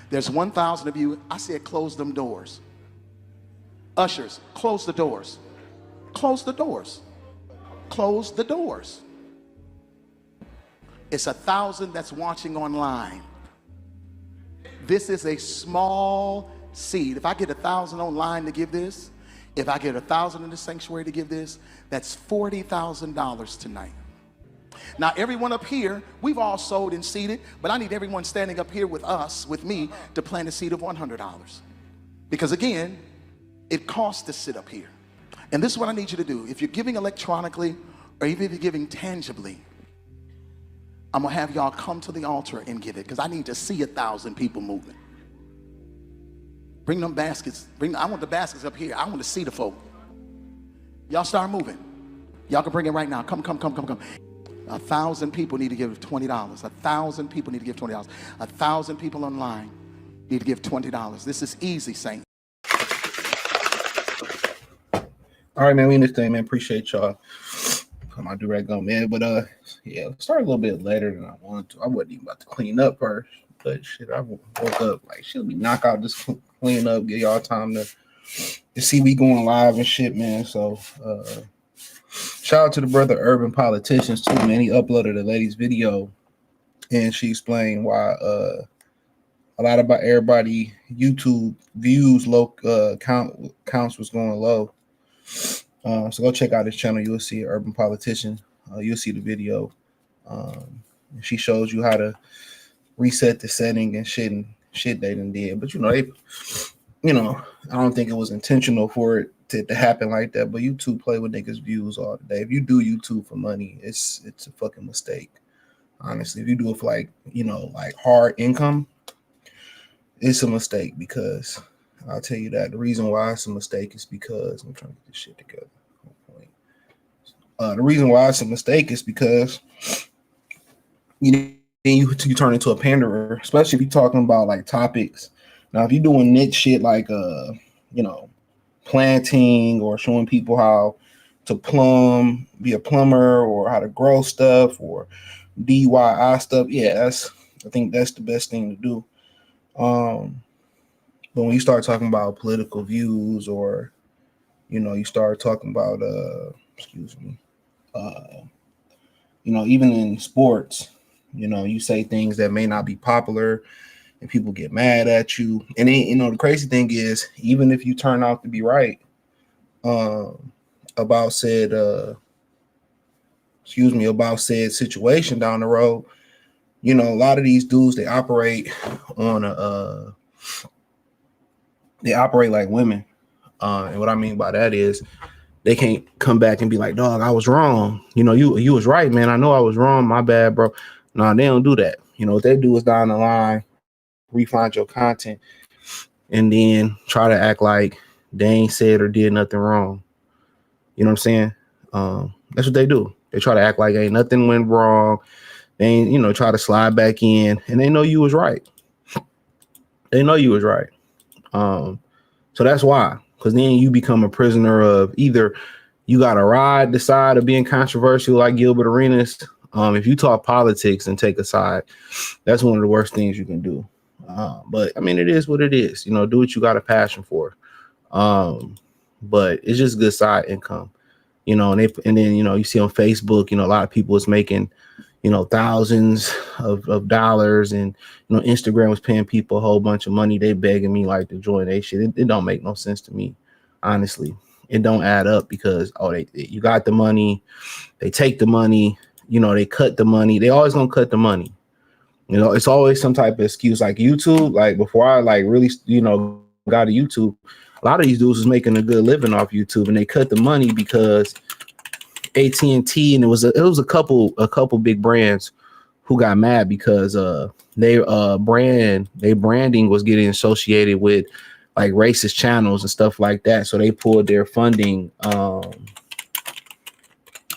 There's 1,000 of you. I said close them doors. Ushers, close the doors. Close the doors. Close the doors. It's 1,000 that's watching online. This is a small seed. If I get 1,000 online to give this, if I get 1,000 in the sanctuary to give this, that's $40,000 tonight. Now, everyone up here, we've all sowed and seeded, but I need everyone standing up here with us, with me, to plant a seed of $100. Because again, it costs to sit up here. And this is what I need you to do. If you're giving electronically, or even if you're giving tangibly, I'm gonna have y'all come to the altar and give it, because I need to see 1,000 people moving. Bring them baskets. I want the baskets up here. I want to see the folk. Y'all start moving. Y'all can bring it right now. Come. 1,000 people need to give $20. 1,000 people need to give $20. 1,000 people online need to give $20. This is easy, saint. All right, man. We understand, man. Appreciate y'all. Put my direct on, man. But yeah, start a little bit later than I wanted to. I wasn't even about to clean up first, but shit, I woke up like she'll be knock out this clean up, give y'all time to see we going live and shit, man. So shout out to the brother Urban Politicians too, man. He uploaded a lady's video and she explained why a lot about everybody YouTube views low counts was going low. So go check out his channel. You'll see Urban Politician. You'll see the video. She shows you how to reset the setting and shit they done did. But I don't think it was intentional for it to happen like that. But YouTube play with niggas' views all the day. If you do YouTube for money, it's a fucking mistake. Honestly, if you do it for like hard income, it's a mistake, because I'll tell you that the reason why it's a mistake is because I'm trying to get this shit together. The reason why it's a mistake is because you turn into a panderer, especially if you're talking about like topics. Now, if you're doing niche shit like planting or showing people how to be a plumber, or how to grow stuff, or DIY stuff, yeah, I think that's the best thing to do. But when you start talking about political views, or you start talking about even in sports, you say things that may not be popular and people get mad at you. And then, the crazy thing is, even if you turn out to be right about said situation down the road, a lot of these dudes, they operate like women. And what I mean by that is, they can't come back and be like, dog, I was wrong. You was right, man. I know I was wrong. My bad, bro. No, they don't do that. What they do is down the line, refine your content, and then try to act like they ain't said or did nothing wrong. You know what I'm saying? That's what they do. They try to act like ain't nothing went wrong. They ain't, try to slide back in, and they know you was right. They know you was right. So that's why. Because then you become a prisoner of either you got to ride the side of being controversial like Gilbert Arenas. If you talk politics and take a side, that's one of the worst things you can do. But I mean, it is what it is. Do what you got a passion for. But it's just good side income. And then you see on Facebook, a lot of people is making thousands of dollars, and Instagram was paying people a whole bunch of money. They begging me like to join they shit. It don't make no sense to me, honestly. It don't add up, because you got the money, they take the money, they cut the money. They always gonna cut the money. It's always some type of excuse. Like YouTube, like before I really got to YouTube, a lot of these dudes was making a good living off YouTube, and they cut the money because AT&T, and it was a couple big brands who got mad because their branding was getting associated with like racist channels and stuff like that. So they pulled their funding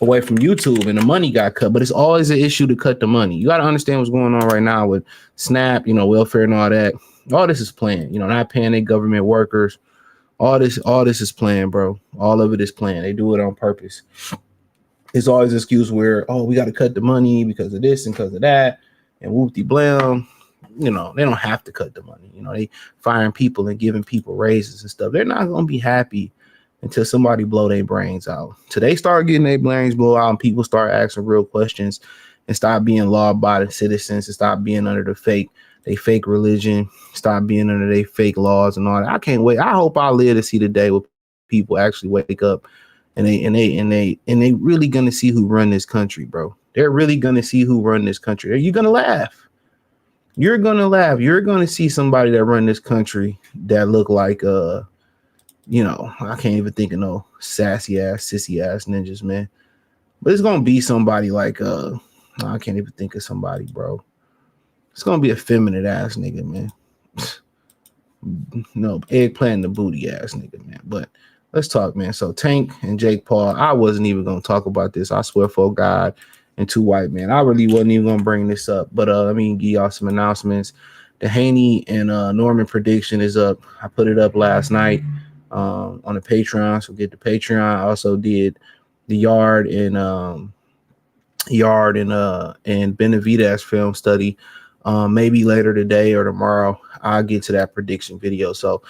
away from YouTube, and the money got cut. But it's always an issue to cut the money. You got to understand what's going on right now with SNAP, welfare and all that. All this is planned. Not paying their government workers. All this is planned, bro. All of it is planned. They do it on purpose. It's always an excuse where, we got to cut the money because of this and because of that, and whoop-de-blam. they don't have to cut the money. They firing people and giving people raises and stuff. They're not going to be happy until somebody blow their brains out. Till they start getting their brains blow out and people start asking real questions and stop being law-abiding citizens and stop being under they fake religion, stop being under their fake laws and all that. I can't wait. I hope I live to see the day where people actually wake up and they really gonna see who run this country, bro. They're really gonna see who run this country. Are you gonna laugh? You're gonna laugh. You're gonna see somebody that run this country that look like I can't even think of no sassy ass, sissy ass ninjas, man. But it's gonna be somebody like I can't even think of somebody, bro. It's gonna be a feminine ass nigga, man. No, eggplant in the booty ass nigga, man. But let's talk, man. So Tank and Jake Paul, I wasn't even gonna talk about this. I swear for God and two white men. I really wasn't even gonna bring this up. But let me give y'all some announcements. The Haney and Norman prediction is up. I put it up last night on the Patreon. So get the Patreon. I also did the Yard and Benavidez film study. Maybe later today or tomorrow, I'll get to that prediction video. So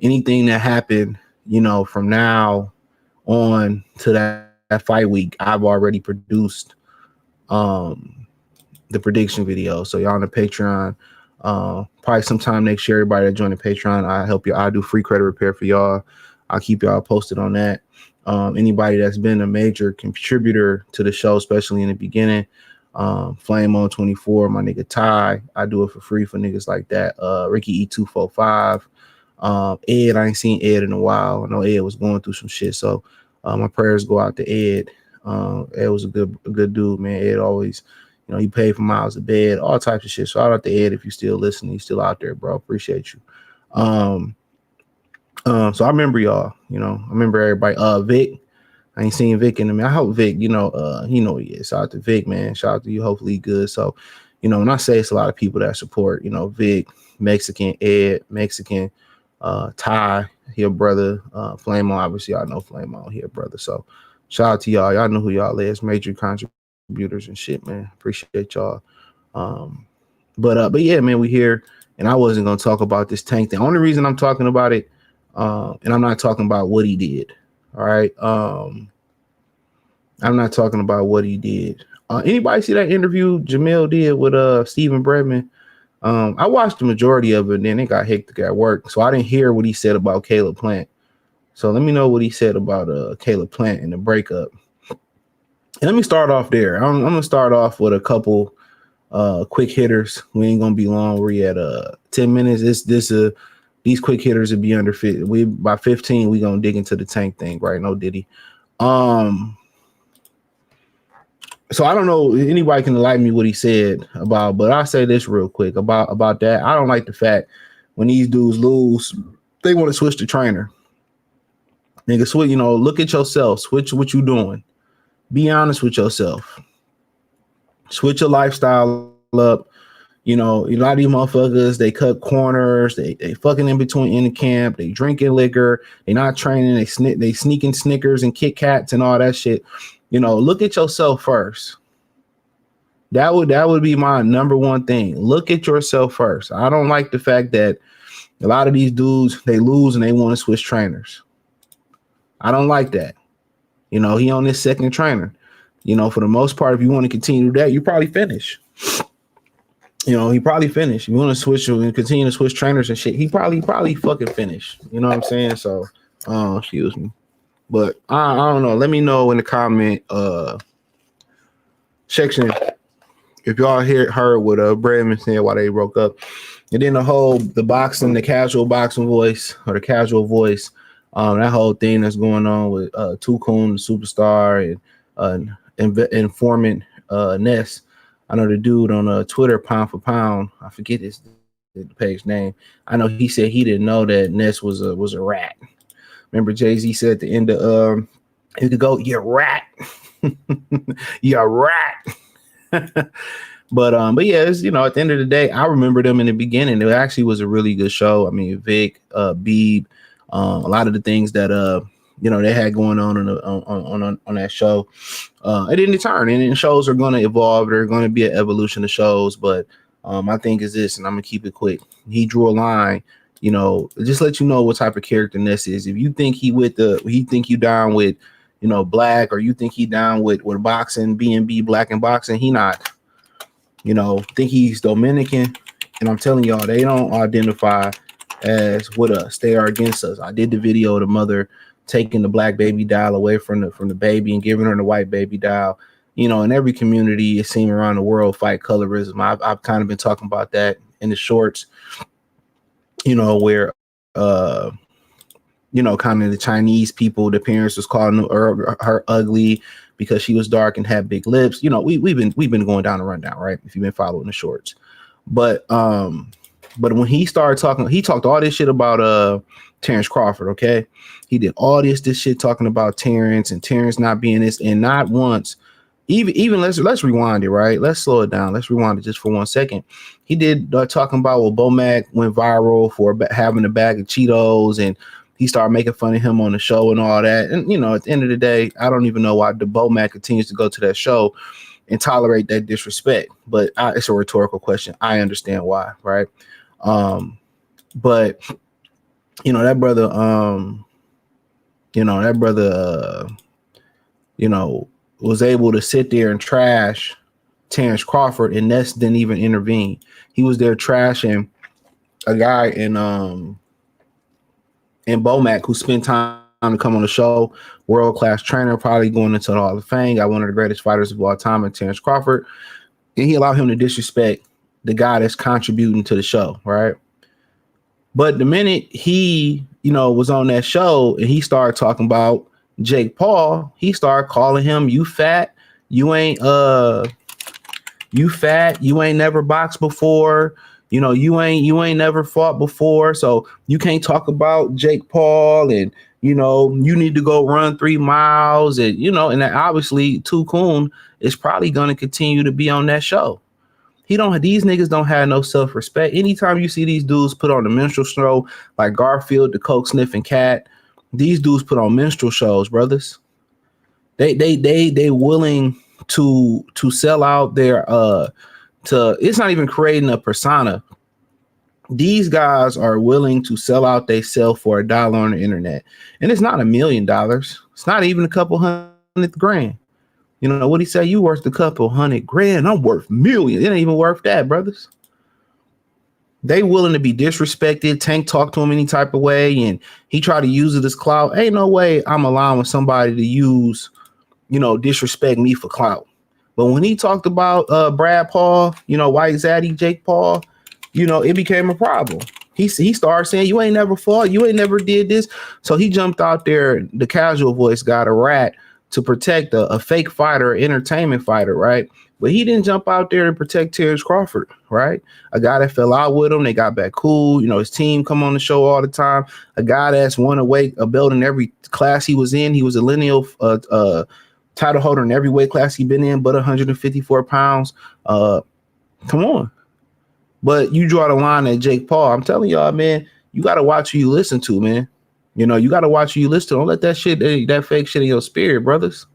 anything that happened, from now on to that fight week, I've already produced the prediction video. So y'all on the Patreon, probably sometime next year, everybody that join the Patreon, I help you. I do free credit repair for y'all. I'll keep y'all posted on that. Anybody that's been a major contributor to the show, especially in the beginning, Flame on 24, my nigga Ty, I do it for free for niggas like that. Ricky E245, Ed, I ain't seen Ed in a while. I know Ed was going through some shit, so my prayers go out to Ed. Ed was a good dude, man. Ed always, he paid for miles of bed, all types of shit. Shout out to Ed if you still listening, you still out there, bro. Appreciate you. So I remember y'all, I remember everybody. Vic, I ain't seen Vic in a minute. I hope Vic, he know he is. Shout out to Vic, man. Shout out to you. Hopefully good. So, when I say it's a lot of people that support, Vic, Mexican, Ed, Mexican, Ty, he a brother, Flame on, obviously y'all know Flame on, he a brother. So shout out to y'all. Y'all know who y'all is, major contributors and shit, man. Appreciate y'all. But yeah, man, we here, and I wasn't gonna talk about this Tank thing. The only reason I'm talking about it, and I'm not talking about what he did. All right. I'm not talking about what he did. Anybody see that interview Jamil did with Stephen Bregman? I watched the majority of it, and then it got hectic at work, so I didn't hear what he said about Caleb Plant. So let me know what he said about Caleb Plant and the breakup. And let me start off there. I'm gonna start off with a couple quick hitters. We ain't gonna be long. We're at 10 minutes. These quick hitters will be under 50. By 15, we gonna dig into the Tank thing, right? No Diddy. So I don't know if anybody can enlighten me what he said about, but I'll say this real quick about that. I don't like the fact when these dudes lose, they want to switch the trainer. Nigga, switch, look at yourself. Switch what you doing. Be honest with yourself. Switch your lifestyle up. A lot of these motherfuckers, they cut corners, they fucking in between in the camp, they drinking liquor, they not training, they sneaking Snickers and Kit Kats and all that shit. Look at yourself first. That would be my number one thing. Look at yourself first. I don't like the fact that a lot of these dudes, they lose and they want to switch trainers. I don't like that. He on his second trainer. For the most part, if you want to continue that, you probably finish. He probably finished. You want to switch and continue to switch trainers and shit. He probably fucking finished. You know what I'm saying? So, excuse me. But I don't know. Let me know in the comment section if y'all heard what Bregman said while they broke up. And then the casual boxing voice or the casual voice, that whole thing that's going on with Tukun, the superstar, and informant Ness. I know the dude on Twitter, Pound for Pound. I forget the page name. I know he said he didn't know that Ness was a rat. Remember Jay-Z said at the end of he could go, "You rat, you rat." But yeah, it's, at the end of the day, I remember them in the beginning. It actually was a really good show. I mean, Vic, Beeb, a lot of the things that they had going on that show. It didn't turn, and shows are going to evolve. There's going to be an evolution of shows, but My thing is this, and I'm gonna keep it quick. He drew a line, just let you know what type of character Ness is. If you think he think you down with, black, or you think he down with boxing, B&B, black and boxing, he not. Think he's Dominican, and I'm telling y'all, they don't identify as with us. They are against us. I did the video of the mother taking the black baby doll away from the baby and giving her the white baby doll. In every community, it seems around the world, fight colorism. I've kind of been talking about that in the shorts, where, kind of the Chinese people, the parents was calling her ugly because she was dark and had big lips. We've been going down the rundown, right? If you've been following the shorts, but when he started talking, he talked all this shit about Terrence Crawford. Okay, he did all this shit talking about Terrence and Terrence not being this, and not once. Even let's rewind it, right? Let's slow it down. Let's rewind it just for 1 second. He did talking about Bomac went viral for having a bag of Cheetos, and he started making fun of him on the show and all that. And at the end of the day, I don't even know why the Bomac continues to go to that show and tolerate that disrespect. But it's a rhetorical question. I understand why, right? But that brother, was able to sit there and trash Terrence Crawford, and Ness didn't even intervene. He was there trashing a guy in Bomac who spent time to come on the show, world-class trainer, probably going into the Hall of Fame, got one of the greatest fighters of all time in Terrence Crawford, and he allowed him to disrespect the guy that's contributing to the show, right? But the minute he, was on that show and he started talking about Jake Paul, he started calling him, you fat, you ain't never boxed before, you ain't never fought before, so you can't talk about Jake Paul, and you need to go run 3 miles, and and that obviously Tukun is probably going to continue to be on that show. These niggas don't have no self-respect. Anytime you see these dudes put on the minstrel show, like Garfield, the coke sniffing cat, these dudes put on minstrel shows, brothers. They willing to sell out their it's not even creating a persona. These guys are willing to sell out they self for $1 on the internet. And it's not $1 million. It's not even a couple $100,000. What he say? You worth a couple $100,000. I'm worth millions. It ain't even worth that, brothers. They willing to be disrespected. Tank talk to him any type of way, and he tried to use it as clout. Ain't no way I'm allowing somebody to use, disrespect me for clout. But when he talked about Brad Paul, White Zaddy, Jake Paul, it became a problem. He started saying, you ain't never fought, you ain't never did this. So he jumped out there. The casual voice got a rat to protect a fake fighter, entertainment fighter, right? But he didn't jump out there to protect Terrence Crawford, right? A guy that fell out with him, they got back cool. His team come on the show all the time. A guy that's won a belt in every class he was in. He was a lineal title holder in every weight class he been in, but 154 pounds. Come on. But you draw the line at Jake Paul. I'm telling y'all, man, you got to watch who you listen to, man. You got to watch who you listen to. Don't let that fake shit in your spirit, brothers.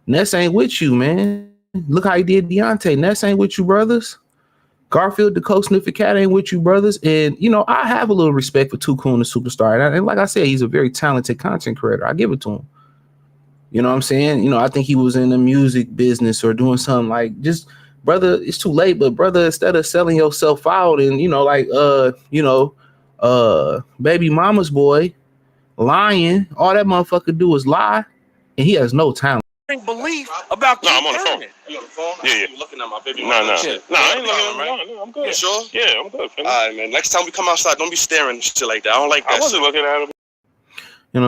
Ness ain't with you, man. Look how he did Deontay. Ness ain't with you, brothers. Garfield, the coach sniffing cat, ain't with you, brothers. And, I have a little respect for Tukun, the superstar. And like I said, he's a very talented content creator. I give it to him. You know what I'm saying? I think he was in the music business or doing something like just, brother, it's too late. But, brother, instead of selling yourself out and, baby mama's boy, lying, all that motherfucker do is lie. And he has no talent. Belief about I'm on the phone. You on the phone? Yeah. You looking at my baby? No, I ain't looking right? No, I'm good. You sure? Yeah, I'm good. All right, man. Next time we come outside, don't be staring and shit like that. I don't like that. I wasn't looking at him.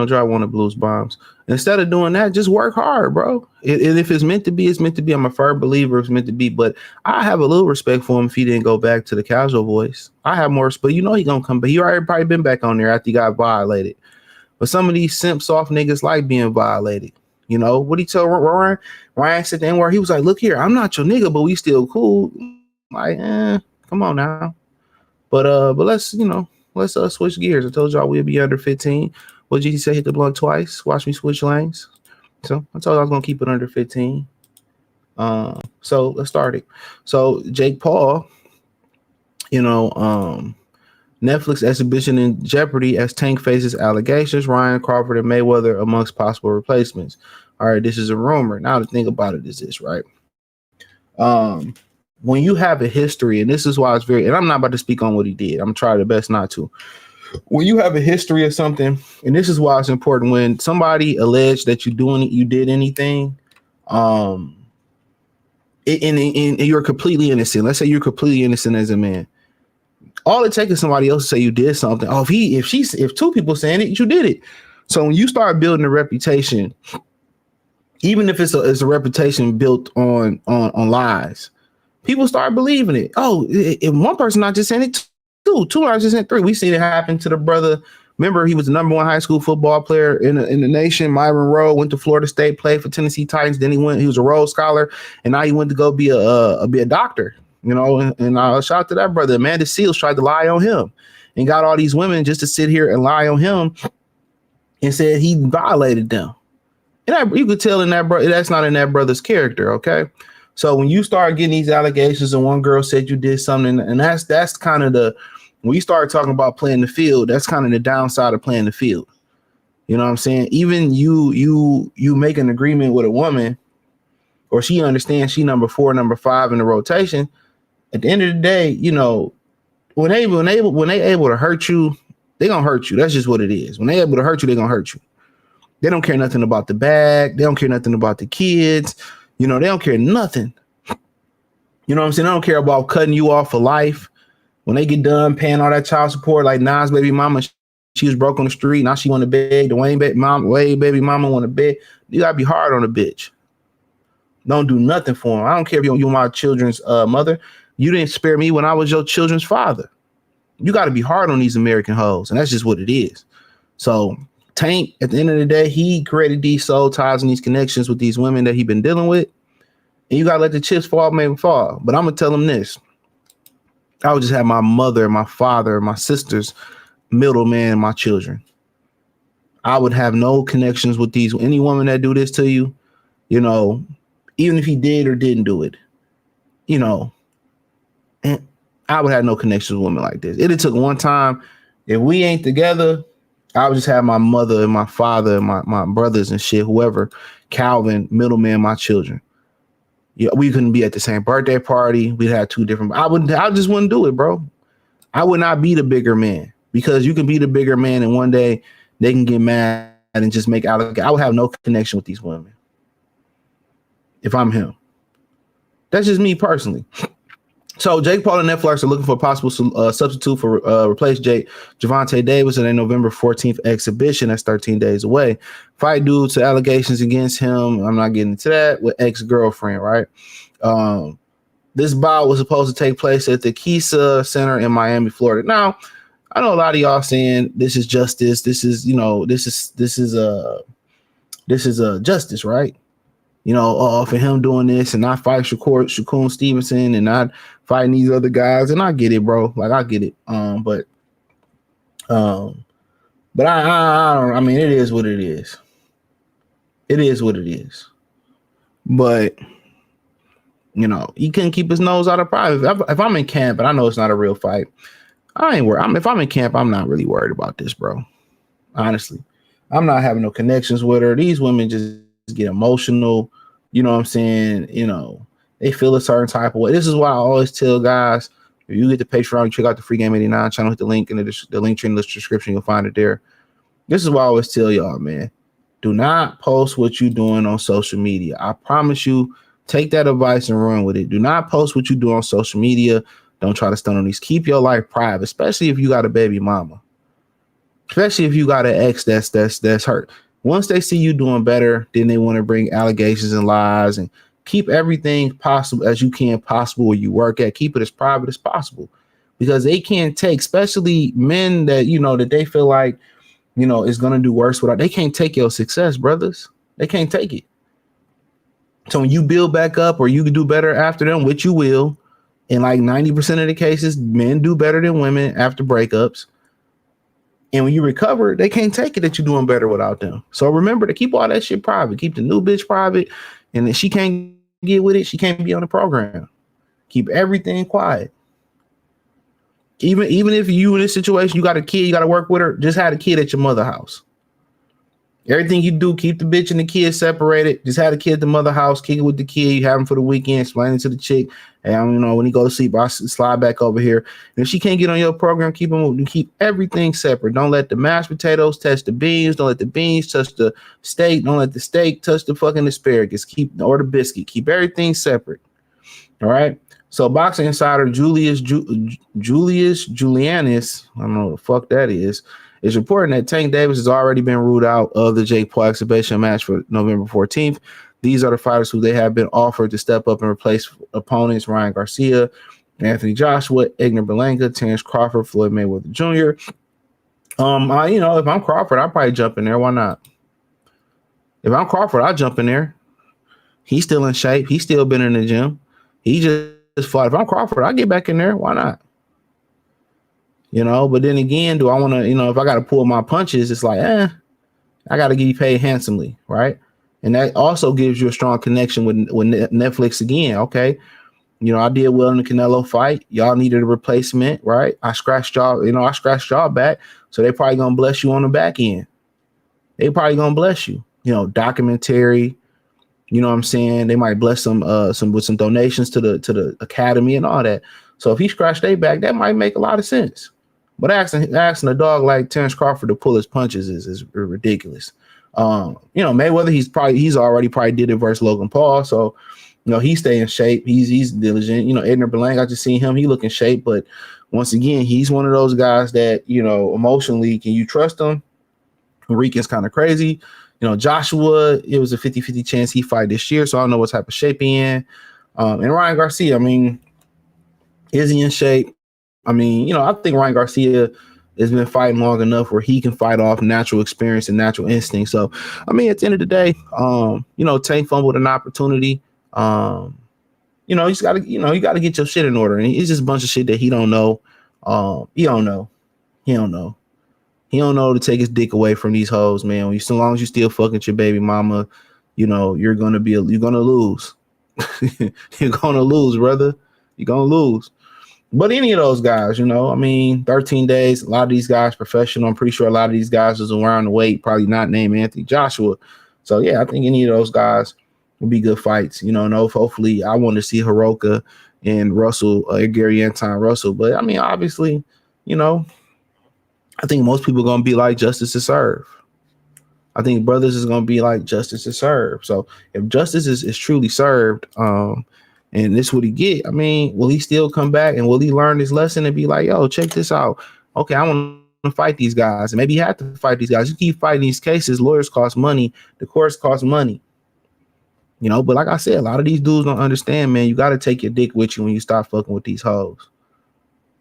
Drive one of Blues bombs. Instead of doing that, just work hard, bro. And if it's meant to be, it's meant to be. I'm a firm believer it's meant to be. But I have a little respect for him if he didn't go back to the casual voice. I have more respect. He gonna come back. He already probably been back on there after he got violated. But some of these simp soft niggas like being violated. What he tell Ryan? Ryan said then where he was like, look here, I'm not your nigga, but we still cool. Like, come on now. But let's switch gears. I told y'all we'll be under 15. What did GT say? Hit the blunt twice. Watch me switch lanes. So I told you I was gonna keep it under 15. So let's start it. So Jake Paul You know, Netflix exhibition in jeopardy as Tank faces allegations. Ryan, Crawford, and Mayweather amongst possible replacements. All right, this is a rumor. Now the thing about it is this, right? When you have a history, and this is why it's very, and I'm not about to speak on what he did. I'm trying the best not to. When you have a history of something, and this is why it's important when somebody alleged that you did anything, and you're completely innocent. Let's say you're completely innocent as a man. All it takes is somebody else to say you did something. Oh, if two people saying it, you did it. So when you start building a reputation, even if it's a reputation built on lies, people start believing it. Oh, if one person not just saying it, two are just saying three. We seen it happen to the brother. Remember, he was the number one high school football player in the nation. Myron Rowe went to Florida State, played for Tennessee Titans. Then he was a Rhodes Scholar, and now he went to go be a doctor. You know, and shout out to that brother. Amanda Seals tried to lie on him and got all these women just to sit here and lie on him and said he violated them. And you could tell in that brother, that's not in that brother's character. Okay. So when you start getting these allegations and one girl said you did something, and that's kind of when you start talking about playing the field, that's kind of the downside of playing the field. You know what I'm saying? Even you make an agreement with a woman, or she understands she number 4, number 5 in the rotation. At the end of the day, you know, when they able to hurt you, they gonna hurt you. That's just what it is. When they able to hurt you, they gonna hurt you. They don't care nothing about the bag. They don't care nothing about the kids. You know, they don't care nothing. You know what I'm saying? They don't care about cutting you off for life. When they get done paying all that child support, like Nas baby mama, she was broke on the street. Now she want to beg. Wade baby mama want to beg. You gotta be hard on a bitch. Don't do nothing for them. I don't care if you're my children's mother. You didn't spare me when I was your children's father. You got to be hard on these American hoes, and that's just what it is. So Tank, at the end of the day, he created these soul ties and these connections with these women that he been dealing with, and you got to let the chips fall, maybe fall. But I'm going to tell him this. I would just have my mother, my father, my sisters, middleman, my children. I would have no connections with any woman that do this to you, you know, even if he did or didn't do it, you know. And I would have no connection with women like this. It took one time. If we ain't together, I would just have my mother and my father and my brothers and shit, whoever, Calvin, middleman, my children. Yeah, we couldn't be at the same birthday party. We'd have two different. I just wouldn't do it, bro. I would not be the bigger man, because you can be the bigger man and one day they can get mad and just make out. I would have no connection with these women if I'm him. That's just me personally. So Jake Paul and Netflix are looking for a possible substitute for replace Gervonta Davis in a November 14th exhibition. That's 13 days away. Fight due to allegations against him. I'm not getting into that, with ex-girlfriend, right? This bout was supposed to take place at the Kisa Center in Miami, Florida. Now, I know a lot of y'all saying this is justice. This is, you know, this is justice, right? You know, for him doing this and not fight Shakur Stevenson and not fighting these other guys. And I get it, bro. Like, I get it. But I don't, I mean, it is what it is. It is what it is. But, you know, he couldn't keep his nose out of private. If I'm in camp and I know it's not a real fight, I ain't worried. If I'm in camp, I'm not really worried about this, bro. Honestly, I'm not having no connections with her. These women just get emotional. You know what I'm saying? You know, they feel a certain type of way. This is why I always tell guys, if you get the Patreon, check out the Free Game 89 channel, hit the link in the link tree in the description. You'll find it there. This is why I always tell y'all, man, do not post what you're doing on social media. I promise you, take that advice and run with it. Do not post what you do on social media. Don't try to stun on these. Keep your life private, especially if you got a baby mama. Especially if you got an ex that's hurt. Once they see you doing better, then they want to bring allegations and lies, and keep everything possible as you can possible where you work at. Keep it as private as possible, because they can't take, especially men that, you know, that they feel like, you know, is going to do worse without, they can't take your success, brothers. They can't take it. So when you build back up or you can do better after them, which you will, in like 90% of the cases, men do better than women after breakups. And when you recover, they can't take it that you're doing better without them. So remember to keep all that shit private. Keep the new bitch private. And if she can't get with it, she can't be on the program. Keep everything quiet. Even if you in this situation, you got a kid, you got to work with her. Just have a kid at your mother house. Everything you do, keep the bitch and the kid separated. Just have the kid at the mother house, kick it with the kid. You have him for the weekend, explain it to the chick. And when he go to sleep, I slide back over here. And if she can't get on your program, keep everything separate. Don't let the mashed potatoes touch the beans. Don't let the beans touch the steak. Don't let the steak touch the fucking asparagus. Or the biscuit. Keep everything separate. All right. So Boxing Insider Julius Julianus, I don't know what the fuck that is reporting that Tank Davis has already been ruled out of the Jake Paul exhibition match for November 14th. These are the fighters who they have been offered to step up and replace opponents: Ryan Garcia, Anthony Joshua, Edgar Berlanga, Terrence Crawford, Floyd Mayweather Jr. If I'm Crawford, I'll probably jump in there. Why not? If I'm Crawford, I'll jump in there. He's still in shape. He's still been in the gym. He just fought. If I'm Crawford, I'll get back in there. Why not? But then again, do I want to, if I got to pull my punches, it's like, I got to get paid handsomely, right? And that also gives you a strong connection with Netflix again, okay? I did well in the Canelo fight. Y'all needed a replacement, right? I scratched y'all back, so they probably going to bless you on the back end. They probably going to bless you, documentary, you know what I'm saying? They might bless some with some donations to the academy and all that. So if he scratched their back, that might make a lot of sense. But asking a dog like Terrence Crawford to pull his punches is ridiculous. Mayweather, he's already probably did it versus Logan Paul, so he stay in shape. He's diligent. Edgar Berlanga, I just seen him. He look in shape, but once again, he's one of those guys that emotionally, can you trust him? Rican's kind of crazy. Joshua, it was a 50-50 chance he fight this year, so I don't know what type of shape he in. And Ryan Garcia, is he in shape? I think Ryan Garcia has been fighting long enough where he can fight off natural experience and natural instinct. So, at the end of the day, Tank fumbled an opportunity. You just gotta, you gotta get your shit in order. And it's just a bunch of shit that he don't know. He don't know. He don't know to take his dick away from these hoes, man. So long as you still fucking with your baby mama, you're gonna lose. You're gonna lose, brother. You're gonna lose. But any of those guys, 13 days, a lot of these guys professional. I'm pretty sure a lot of these guys was around the weight, probably not named Anthony Joshua. So yeah, I think any of those guys will be good fights. Hopefully I want to see Hiroka and Russell, Gary Anton Russell. But obviously, I think most people are gonna be like justice is served. I think brothers is gonna be like justice is served. So if justice is truly served, and this what he get, will he still come back and will he learn his lesson and be like, yo, check this out. Okay, I want to fight these guys. And maybe you have to fight these guys. You keep fighting these cases, lawyers cost money, the courts cost money. But like I said, a lot of these dudes don't understand, man. You gotta take your dick with you when you start fucking with these hoes.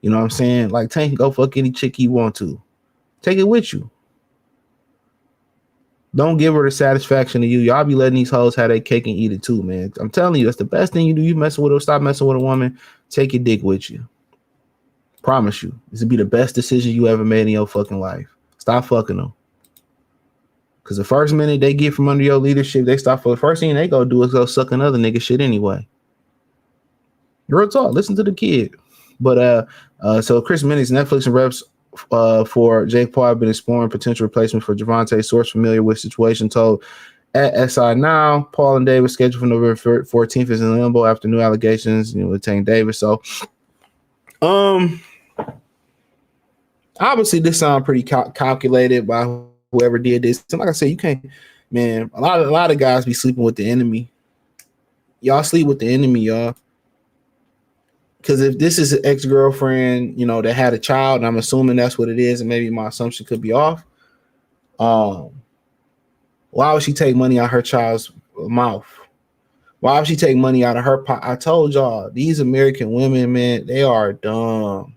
You know what I'm saying? Like Tank can go fuck any chick he want to. Take it with you. Don't give her the satisfaction to you. Y'all be letting these hoes have their cake and eat it too, man. I'm telling you, that's the best thing you do. You messing with her, stop messing with a woman. Take your dick with you. Promise you. This will be the best decision you ever made in your fucking life. Stop fucking them. Because the first minute they get from under your leadership, they stop. For the first thing they go do is go suck another nigga shit anyway. Real talk. Listen to the kid. But so Chris Minnie's Netflix and reps for Jake Paul have been exploring potential replacement for Gervonta. Source familiar with situation told at SI Now, Paul and Davis scheduled for November 14th is in limbo after new allegations with Tank Davis. So, obviously this sounds pretty calculated by whoever did this. And like I said, you can't, man. A lot of guys be sleeping with the enemy. Y'all sleep with the enemy, y'all. Because if this is an ex-girlfriend, that had a child, and I'm assuming that's what it is, and maybe my assumption could be off, why would she take money out of her child's mouth? Why would she take money out of her pocket? I told y'all, these American women, man, they are dumb.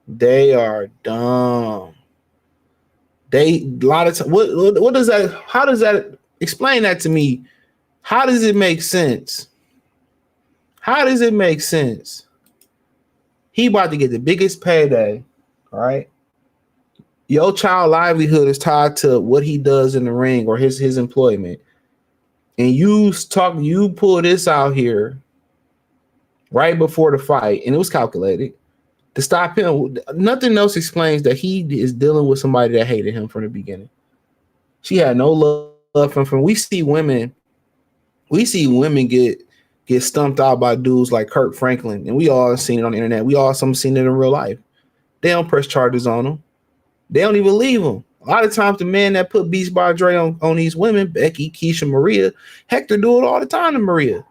They are dumb. A lot of what does that, how does that, explain that to me. How does it make sense? How does it make sense? He about to get the biggest payday, all right? Your child livelihood is tied to what he does in the ring or his employment. And you pull this out here right before the fight, and it was calculated. to stop him. Nothing else explains that he is dealing with somebody that hated him from the beginning. She had no love from him. We see women get stumped out by dudes like Kirk Franklin, and we all seen it on the internet. We all seen it in real life. They don't press charges on them. They don't even leave them. A lot of times, the men that put Beats by Dre on these women, Becky, Keisha, Maria, Hector do it all the time to Maria.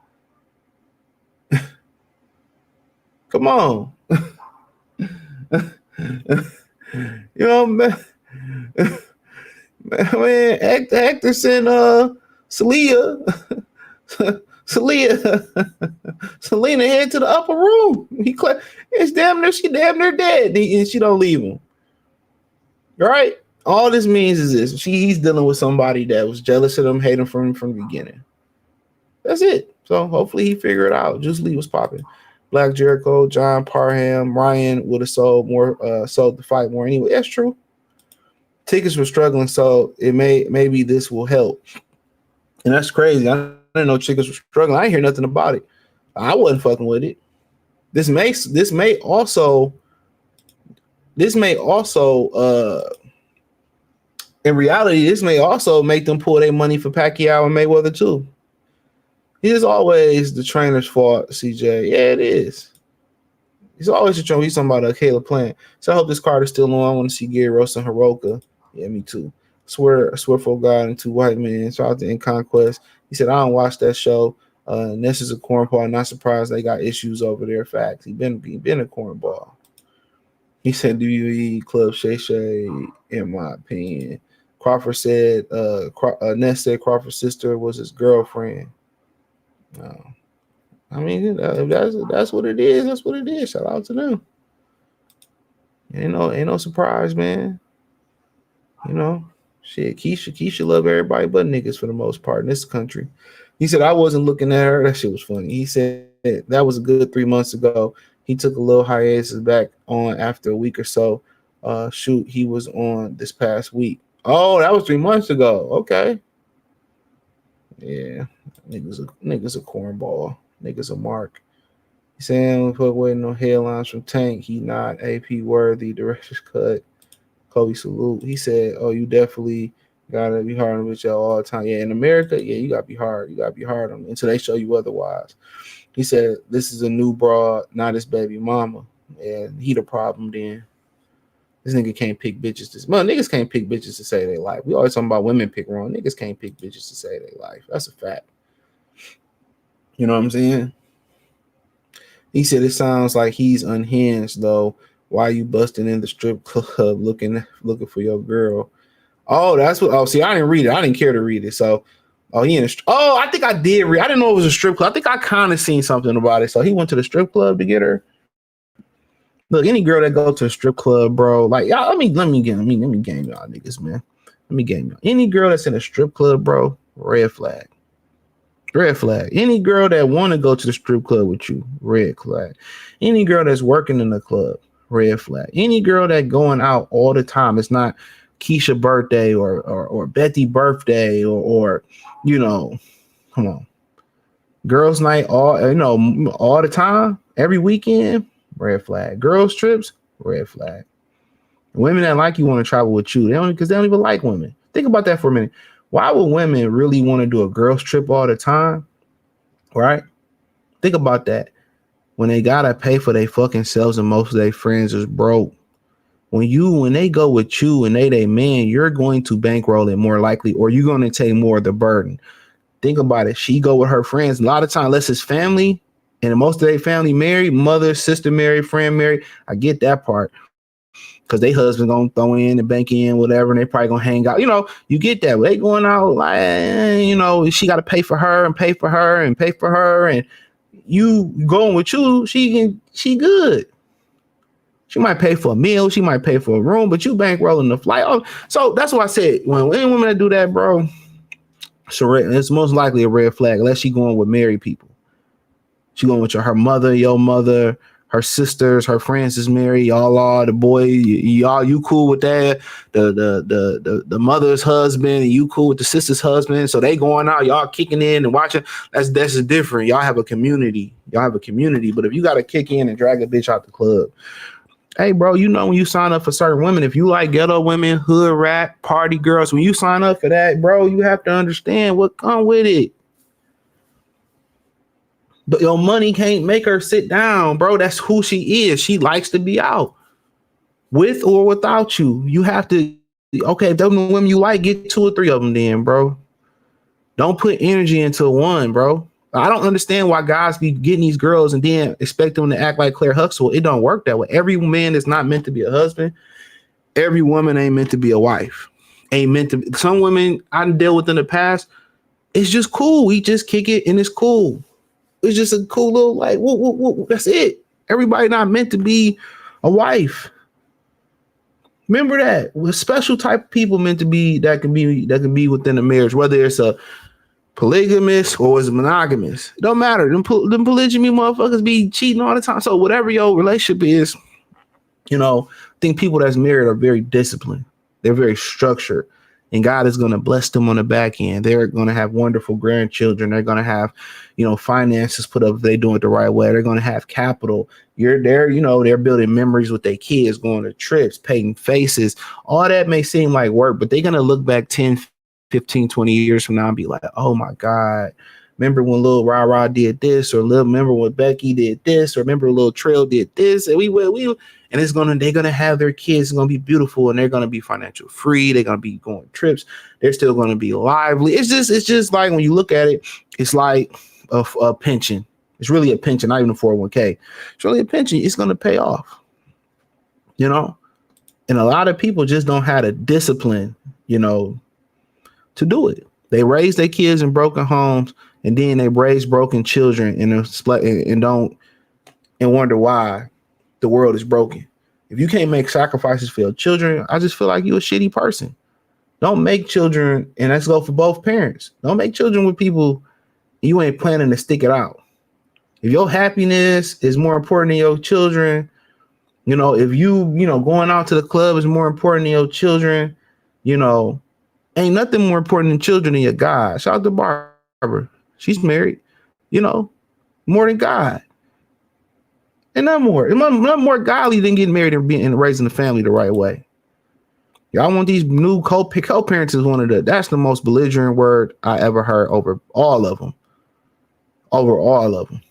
Come on. You know, man, Hector sent Selena head to the upper room. She damn near dead, and she don't leave him. Right? All this means is this: he's dealing with somebody that was jealous of him, hating him from the beginning. That's it. So hopefully he figure it out. Juice Lee was popping. Black Jericho, John Parham, Ryan would have sold the fight more anyway. That's true. Tickets were struggling, so maybe this will help. And that's crazy. I didn't know tickets were struggling. I didn't hear nothing about it. I wasn't fucking with it. This may also in reality, this may also make them pull their money for Pacquiao and Mayweather too. It is always the trainer's fault, CJ. Yeah, it is. He's always the trainer. He's talking about Caleb Plant. So I hope this card is still on. I want to see Gary Ross and Hiroka. Yeah, me too. I swear for God and two white men. Shout out to In Conquest. He said, I don't watch that show. Ness is a cornball. Not surprised they got issues over there. Facts. He been a cornball. He said WWE Club Shay Shay, in my opinion. Crawford said, Ness said Crawford's sister was his girlfriend. No. I mean, that's what it is. That's what it is. Shout out to them. Ain't no surprise, man. You know, shit. Keisha love everybody but niggas for the most part in this country. He said I wasn't looking at her. That shit was funny. He said that was a good 3 months ago. He took a little hiatus back on after a week or so. Shoot, he was on this past week. Oh, that was 3 months ago. Okay. Yeah, niggas a cornball. Niggas a mark. He's saying fuck waiting no headlines from Tank. He not AP worthy. Director's cut. Kobe salute. He said, "Oh, you definitely gotta be hard on with y'all all the time." Yeah, in America, yeah, you gotta be hard. You gotta be hard on them until they show you otherwise. He said, "This is a new broad, not his baby mama." And he the problem then. This nigga can't pick bitches. Niggas can't pick bitches to say they life. We always talking about women pick wrong. Niggas can't pick bitches to say they life. That's a fact. You know what I'm saying? He said it sounds like he's unhinged though. Why you busting in the strip club looking for your girl? Oh, that's what. Oh, see, I didn't read it. I didn't care to read it. So, he in a. Oh, I think I did read. I didn't know it was a strip club. I think I kind of seen something about it. So he went to the strip club to get her. Look, any girl that go to a strip club, bro, like y'all, let me game y'all niggas, man. Let me game y'all. Any girl that's in a strip club, bro, red flag. Red flag. Any girl that want to go to the strip club with you, red flag. Any girl that's working in the club, red flag. Any girl that going out all the time, it's not Keisha birthday or Betty birthday or you know, come on. Girls night all the time, every weekend. Red flag. Girls trips, red flag. Women that like you want to travel with you. They don't even like women. Think about that for a minute. Why would women really want to do a girls trip all the time? Right? Think about that. When they gotta pay for their fucking selves and most of their friends is broke. When they go with you and they man, you're going to bankroll it more likely, or you're going to take more of the burden. Think about it. She go with her friends. A lot of time, unless it's family. And most of their family married, mother, sister married, friend married. I get that part. Because they husband gonna throw in and bank in, whatever, and they probably gonna hang out. You know, you get that. They going out like, she gotta pay for her and pay for her and pay for her. And you going with you, she good. She might pay for a meal, she might pay for a room, but you bankrolling the flight. Oh, so that's why I said when any woman that do that, bro, it's most likely a red flag, unless she going with married people. She going with her mother, your mother, her sisters, her friends is married. Y'all are the boy. You cool with that? The mother's husband, and you cool with the sister's husband. So they going out, y'all kicking in and watching. That's different. Y'all have a community. But if you got to kick in and drag a bitch out the club, Hey, bro, you know when you sign up for certain women, if you like ghetto women, hood rat, party girls, when you sign up for that, bro, you have to understand what come with it. But your money can't make her sit down, bro. That's who she is. She likes to be out with or without you. You have to, okay, if those women you like, get 2 or 3 of them then, bro. Don't put energy into one, bro. I don't understand why guys be getting these girls and then expect them to act like Claire Huxtable. It don't work that way. Every man is not meant to be a husband. Every woman ain't meant to be a wife. Ain't meant to be. Some women I dealt with in the past, it's just cool. We just kick it and it's cool. It's just a cool little like, whoa, that's it. Everybody not meant to be a wife. Remember that. With special type of people meant to be that can be within a marriage, whether it's a polygamous or is monogamous. It don't matter. Them polygamy motherfuckers be cheating all the time. So whatever your relationship is, you know, I think people that's married are very disciplined. They're very structured. And God is going to bless them on the back end. They're going to have wonderful grandchildren. They're going to have, you know, finances put up if they do it the right way. They're going to have capital. They're building memories with their kids, going to trips, painting faces. All that may seem like work, but they're going to look back 10, 15, 20 years from now and be like, oh my God, remember when Lil Rah did this, or remember when Becky did this, or remember Lil Trail did this, and they're gonna have their kids gonna be beautiful, and they're gonna be financial free, they're gonna be going trips, they're still gonna be lively. It's just like when you look at it, it's like a pension. It's really a pension, not even a 401k. It's really a pension. It's gonna pay off, you know. And a lot of people just don't have the discipline, you know, to do it. They raise their kids in broken homes, and then they raise broken children and wonder why the world is broken. If you can't make sacrifices for your children, I just feel like you're a shitty person. Don't make children, and let's go for both parents. Don't make children with people you ain't planning to stick it out. If your happiness is more important than your children, you know, if you going out to the club is more important than your children, you know, ain't nothing more important than children than your God. Shout out to Barbara. She's married, you know, more than God. And not more godly than getting married and raising the family the right way. Y'all want these new co-parents is that's the most belligerent word I ever heard over all of them.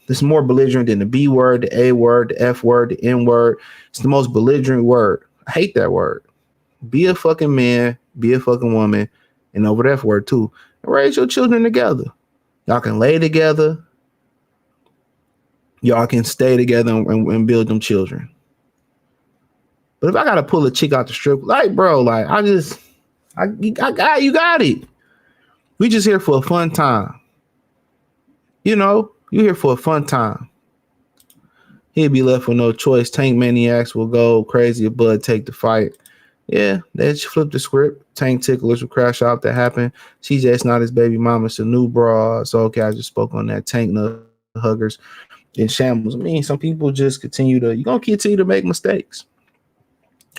This is more belligerent than the B word, the A word, the F word, the N word. It's the most belligerent word. I hate that word. Be a fucking man, be a fucking woman, and over that word too. And raise your children together. Y'all can lay together. Y'all can stay together and build them children. But if I gotta pull a chick out the strip, like bro, like you got it. We just here for a fun time. You know, you here for a fun time. He'll be left with no choice. Tank maniacs will go crazy if Bud take the fight. Yeah, they just flip the script. Tank ticklers will crash out. That happened. CJ's not his baby mama. It's a new bra. So okay, I just spoke on that. Tank huggers in shambles. I mean, some people just you're gonna continue to make mistakes.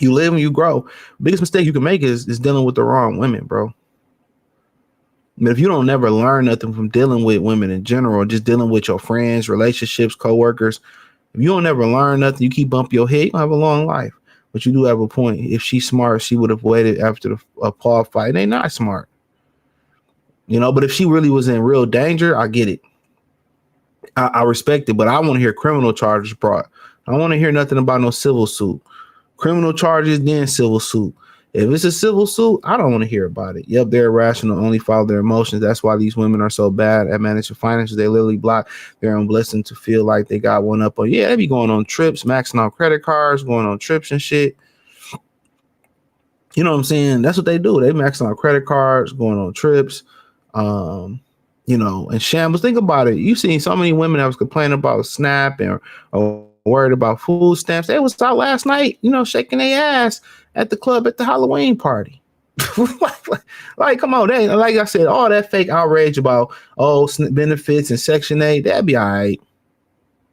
You live and you grow. Biggest mistake you can make is dealing with the wrong women, bro. But if you don't never learn nothing from dealing with women in general, just dealing with your friends, relationships, coworkers, if you don't ever learn nothing, you keep bumping your head, you have a long life. But you do have a point. If she's smart, she would have waited after the Paul fight. They not smart. You know, but if she really was in real danger, I get it. I respect it, but I want to hear criminal charges brought. I don't want to hear nothing about no civil suit. Criminal charges, then civil suit. If it's a civil suit, I don't want to hear about it. Yep, they're irrational, only follow their emotions. That's why these women are so bad at managing finances. They literally block their own blessing to feel like they got one up on. Yeah, they be going on trips, maxing out credit cards, going on trips and shit. You know what I'm saying? That's what they do. They maxing out credit cards, going on trips, you know, and shambles. Think about it. You've seen so many women that was complaining about SNAP or worried about food stamps. They was out last night, you know, shaking their ass at the club at the Halloween party. Like, come on, they, like I said, all that fake outrage about benefits and Section 8, that'd be all right.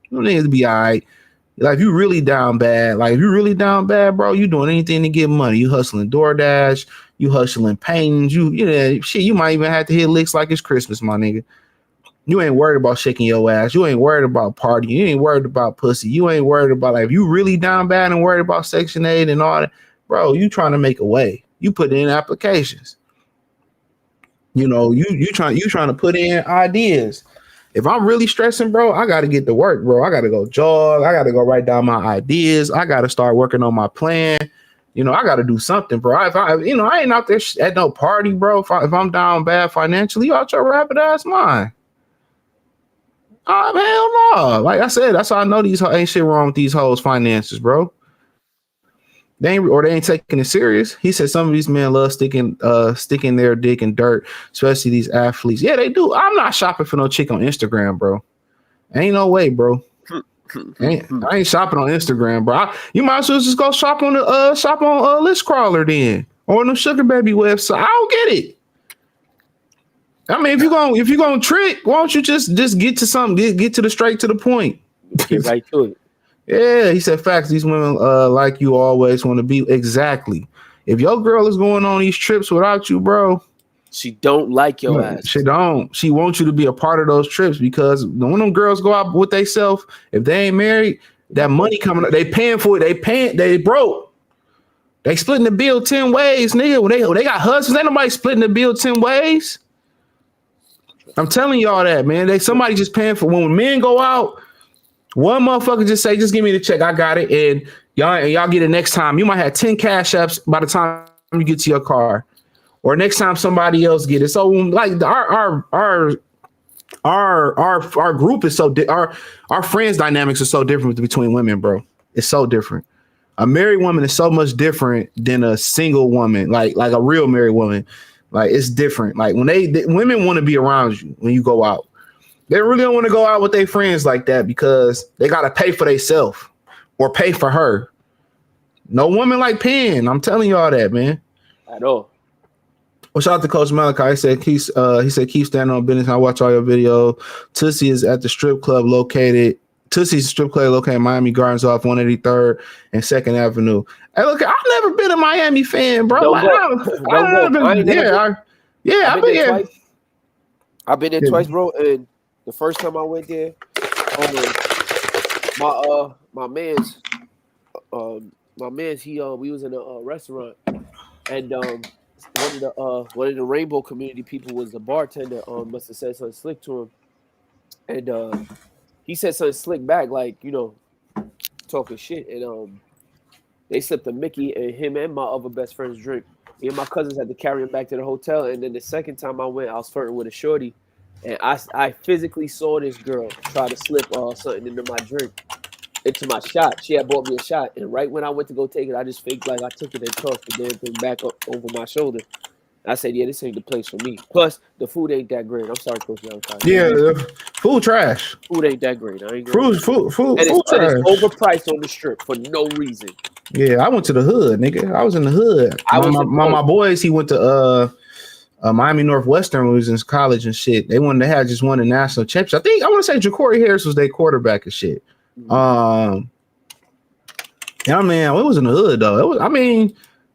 Them niggas be all right. Like, if you really down bad, bro, you doing anything to get money. You hustling DoorDash, you hustling paintings, you know, shit, you might even have to hit licks like it's Christmas, my nigga. You ain't worried about shaking your ass. You ain't worried about partying. You ain't worried about pussy. You ain't worried about like if you really down bad and worried about Section 8 and all that, bro. You trying to make a way. You put in applications. You know, you trying to put in ideas. If I'm really stressing, bro, I got to get to work, bro. I got to go jog. I got to go write down my ideas. I got to start working on my plan. You know, I got to do something, bro. If I ain't out there at no party, bro. If I'm down bad financially, you out your rapid ass mind. Hell no. Like I said, that's how I know these ain't shit wrong with these hoes' finances, bro. They ain't taking it serious. He said some of these men love sticking their dick in dirt, especially these athletes. Yeah, they do. I'm not shopping for no chick on Instagram, bro. Ain't no way, bro. I ain't shopping on Instagram, bro. You might as well just go shop on the list crawler then, or on the Sugar Baby website. I don't get it. I mean, if you're gonna trick, why don't you just get to something, get to the straight to the point. Get right to it. Yeah, he said facts. These women like you always want to be. Exactly. If your girl is going on these trips without you, bro, she don't like your ass. She don't. She wants you to be a part of those trips because when them girls go out with themselves, if they ain't married, that money coming up, they paying for it. They broke. They splitting the bill 10 ways, nigga. When they got husbands, ain't nobody splitting the bill 10 ways. I'm telling y'all that, man. Somebody just paying for when men go out. One motherfucker just say, just give me the check. I got it. And y'all get it next time. You might have 10 cash apps by the time you get to your car. Or next time somebody else get it. So like our group is so our friends dynamics are so different between women, bro. It's so different. A married woman is so much different than a single woman, like a real married woman. Like it's different. Like when women want to be around you when you go out. They really don't want to go out with their friends like that because they got to pay for themselves or pay for her. No woman like paying. I'm telling y'all that, man. At all. Well, shout out to Coach Malachi. He said, keep standing on business. I watch all your video. Tussie's strip club located in Miami Gardens off 183rd and 2nd Avenue. Hey, look, I've never been a Miami fan, bro. I've been there. I've been there twice, bro. And the first time I went there, my man's, we was in a restaurant, and one of the Rainbow community people was the bartender. Must have said something slick to him, and he said something slick back, like talking shit, and they slipped a Mickey, and him and my other best friend's drink. Me and my cousins had to carry him back to the hotel, and then the second time I went, I was flirting with a shorty. And I physically saw this girl try to slip something into my drink, into my shot. She had bought me a shot. And right when I went to go take it, I just faked like I took it and tossed the damn thing back up over my shoulder. I said, yeah, this ain't the place for me. Plus, the food ain't that great. I'm sorry, Coach Malachi. Yeah, food trash. Food ain't that great. I ain't food trash. It's overpriced on the strip for no reason. Yeah, I went to the hood, nigga. I was in the hood. My boys, he went to Miami Northwestern when he was in college and shit. They had just won the national championship. I want to say Ja'Cory Harris was their quarterback and shit. Mm-hmm. Yeah, man, it was in the hood though.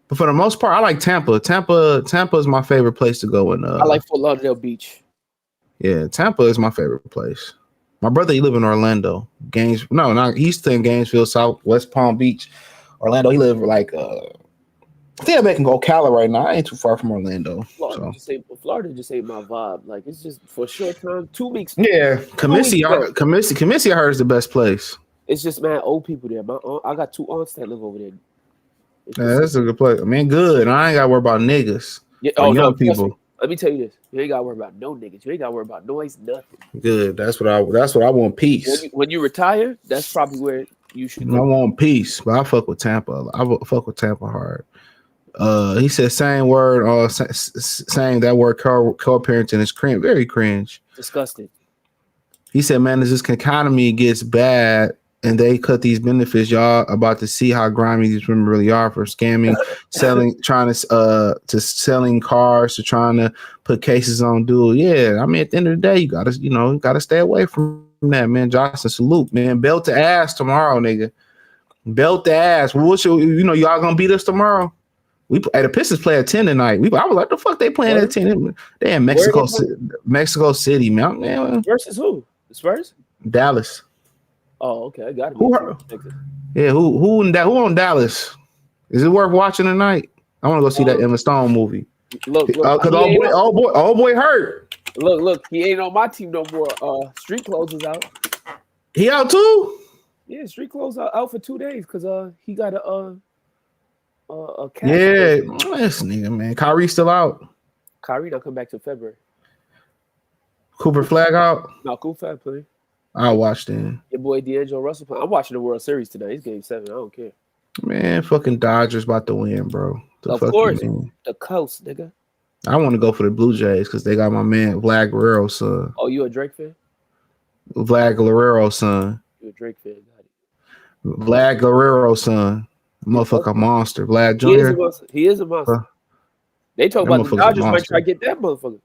But for the most part, I like Tampa. Tampa is my favorite place to go. I like Fort Lauderdale Beach. Yeah, Tampa is my favorite place. My brother, he live in Orlando. He's still in Gainesville, South West Palm Beach, Orlando. He live like I think I can go Ocala right now. I ain't too far from Orlando. Florida just ain't my vibe. Like it's just for a short time, 2 weeks. Yeah, Comiskey, I heard is the best place. It's just man, old people there. I got 2 aunts that live over there. Yeah, that's a good place. I mean, good. I ain't got to worry about niggas. Yeah, young people. Let me tell you this: you ain't got to worry about no niggas. You ain't got to worry about noise, nothing. Good. That's what I want. Peace. When you retire, that's probably where you should go. I want peace, but I fuck with Tampa. I fuck with Tampa hard. He said same word, saying that word co-parenting is cringe, very cringe. Disgusting. He said, man, as this economy gets bad and they cut these benefits, y'all about to see how grimy these women really are for scamming, selling cars, to trying to put cases on dude. Yeah, I mean, at the end of the day, you gotta stay away from that, man. Johnson, salute, man. Belt to ass tomorrow, nigga. Belt to ass. Y'all gonna beat us tomorrow? The Pistons play at 10 tonight. I was like, the fuck they playing at 10? They in Mexico City, man. Versus who? The Spurs? Dallas. Oh, okay. I got it. Who on Dallas? Is it worth watching tonight? I want to go see that Emma Stone movie. Look, because old boy hurt. Look, he ain't on my team no more. Street Clothes is out. He out too? Yeah, Street Clothes out for 2 days because he got a cast. Yeah, this nigga, man. Kyrie still out. Kyrie don't come back till February. Cooper Flag out. No, Cooper Flag playing. I'll watch then. Your boy D'Angelo Russell playing. I'm watching the World Series today. He's game 7. I don't care. Man, fucking Dodgers about to win, bro. Of course, the coast, nigga. I want to go for the Blue Jays because they got my man Vlad Guerrero's son. Oh, you a Drake fan? Vlad Guerrero's son. You a Drake fan? Got it. Vlad Guerrero's son. Motherfucker monster. Vlad Jr. He is a monster. They talk about the Dodgers might try to get that motherfucker.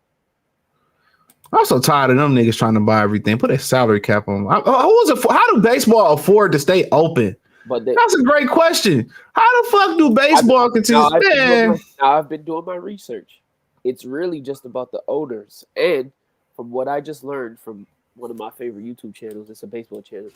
I'm so tired of them niggas trying to buy everything. Put a salary cap on. How do baseball afford to stay open? But that's a great question. How the fuck do baseball continue? I've been doing my research. It's really just about the owners. And from what I just learned from one of my favorite YouTube channels, it's a baseball channel,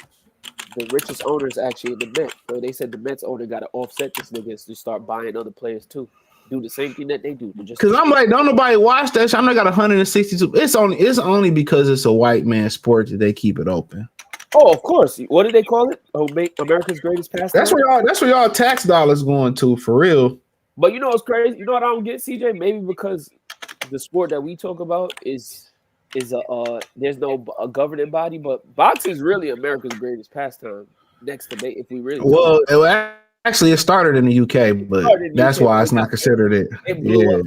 the richest owner is actually in the Mets. So they said the Mets owner got to offset this niggas to start buying other players too. Do the same thing that they do. Because I'm like, don't nobody watch that shit. I'm not got 162. It's only because it's a white man sport that they keep it open. Oh, of course. What do they call it? Oh, America's greatest pastime. That's where y'all tax dollars going to for real. But you know what's crazy? You know what I don't get, CJ? Maybe because the sport that we talk about is there's no governing body, but boxing is really America's greatest pastime. Next debate, if we really actually it started in the UK, but that's why it's not considered it. It blew up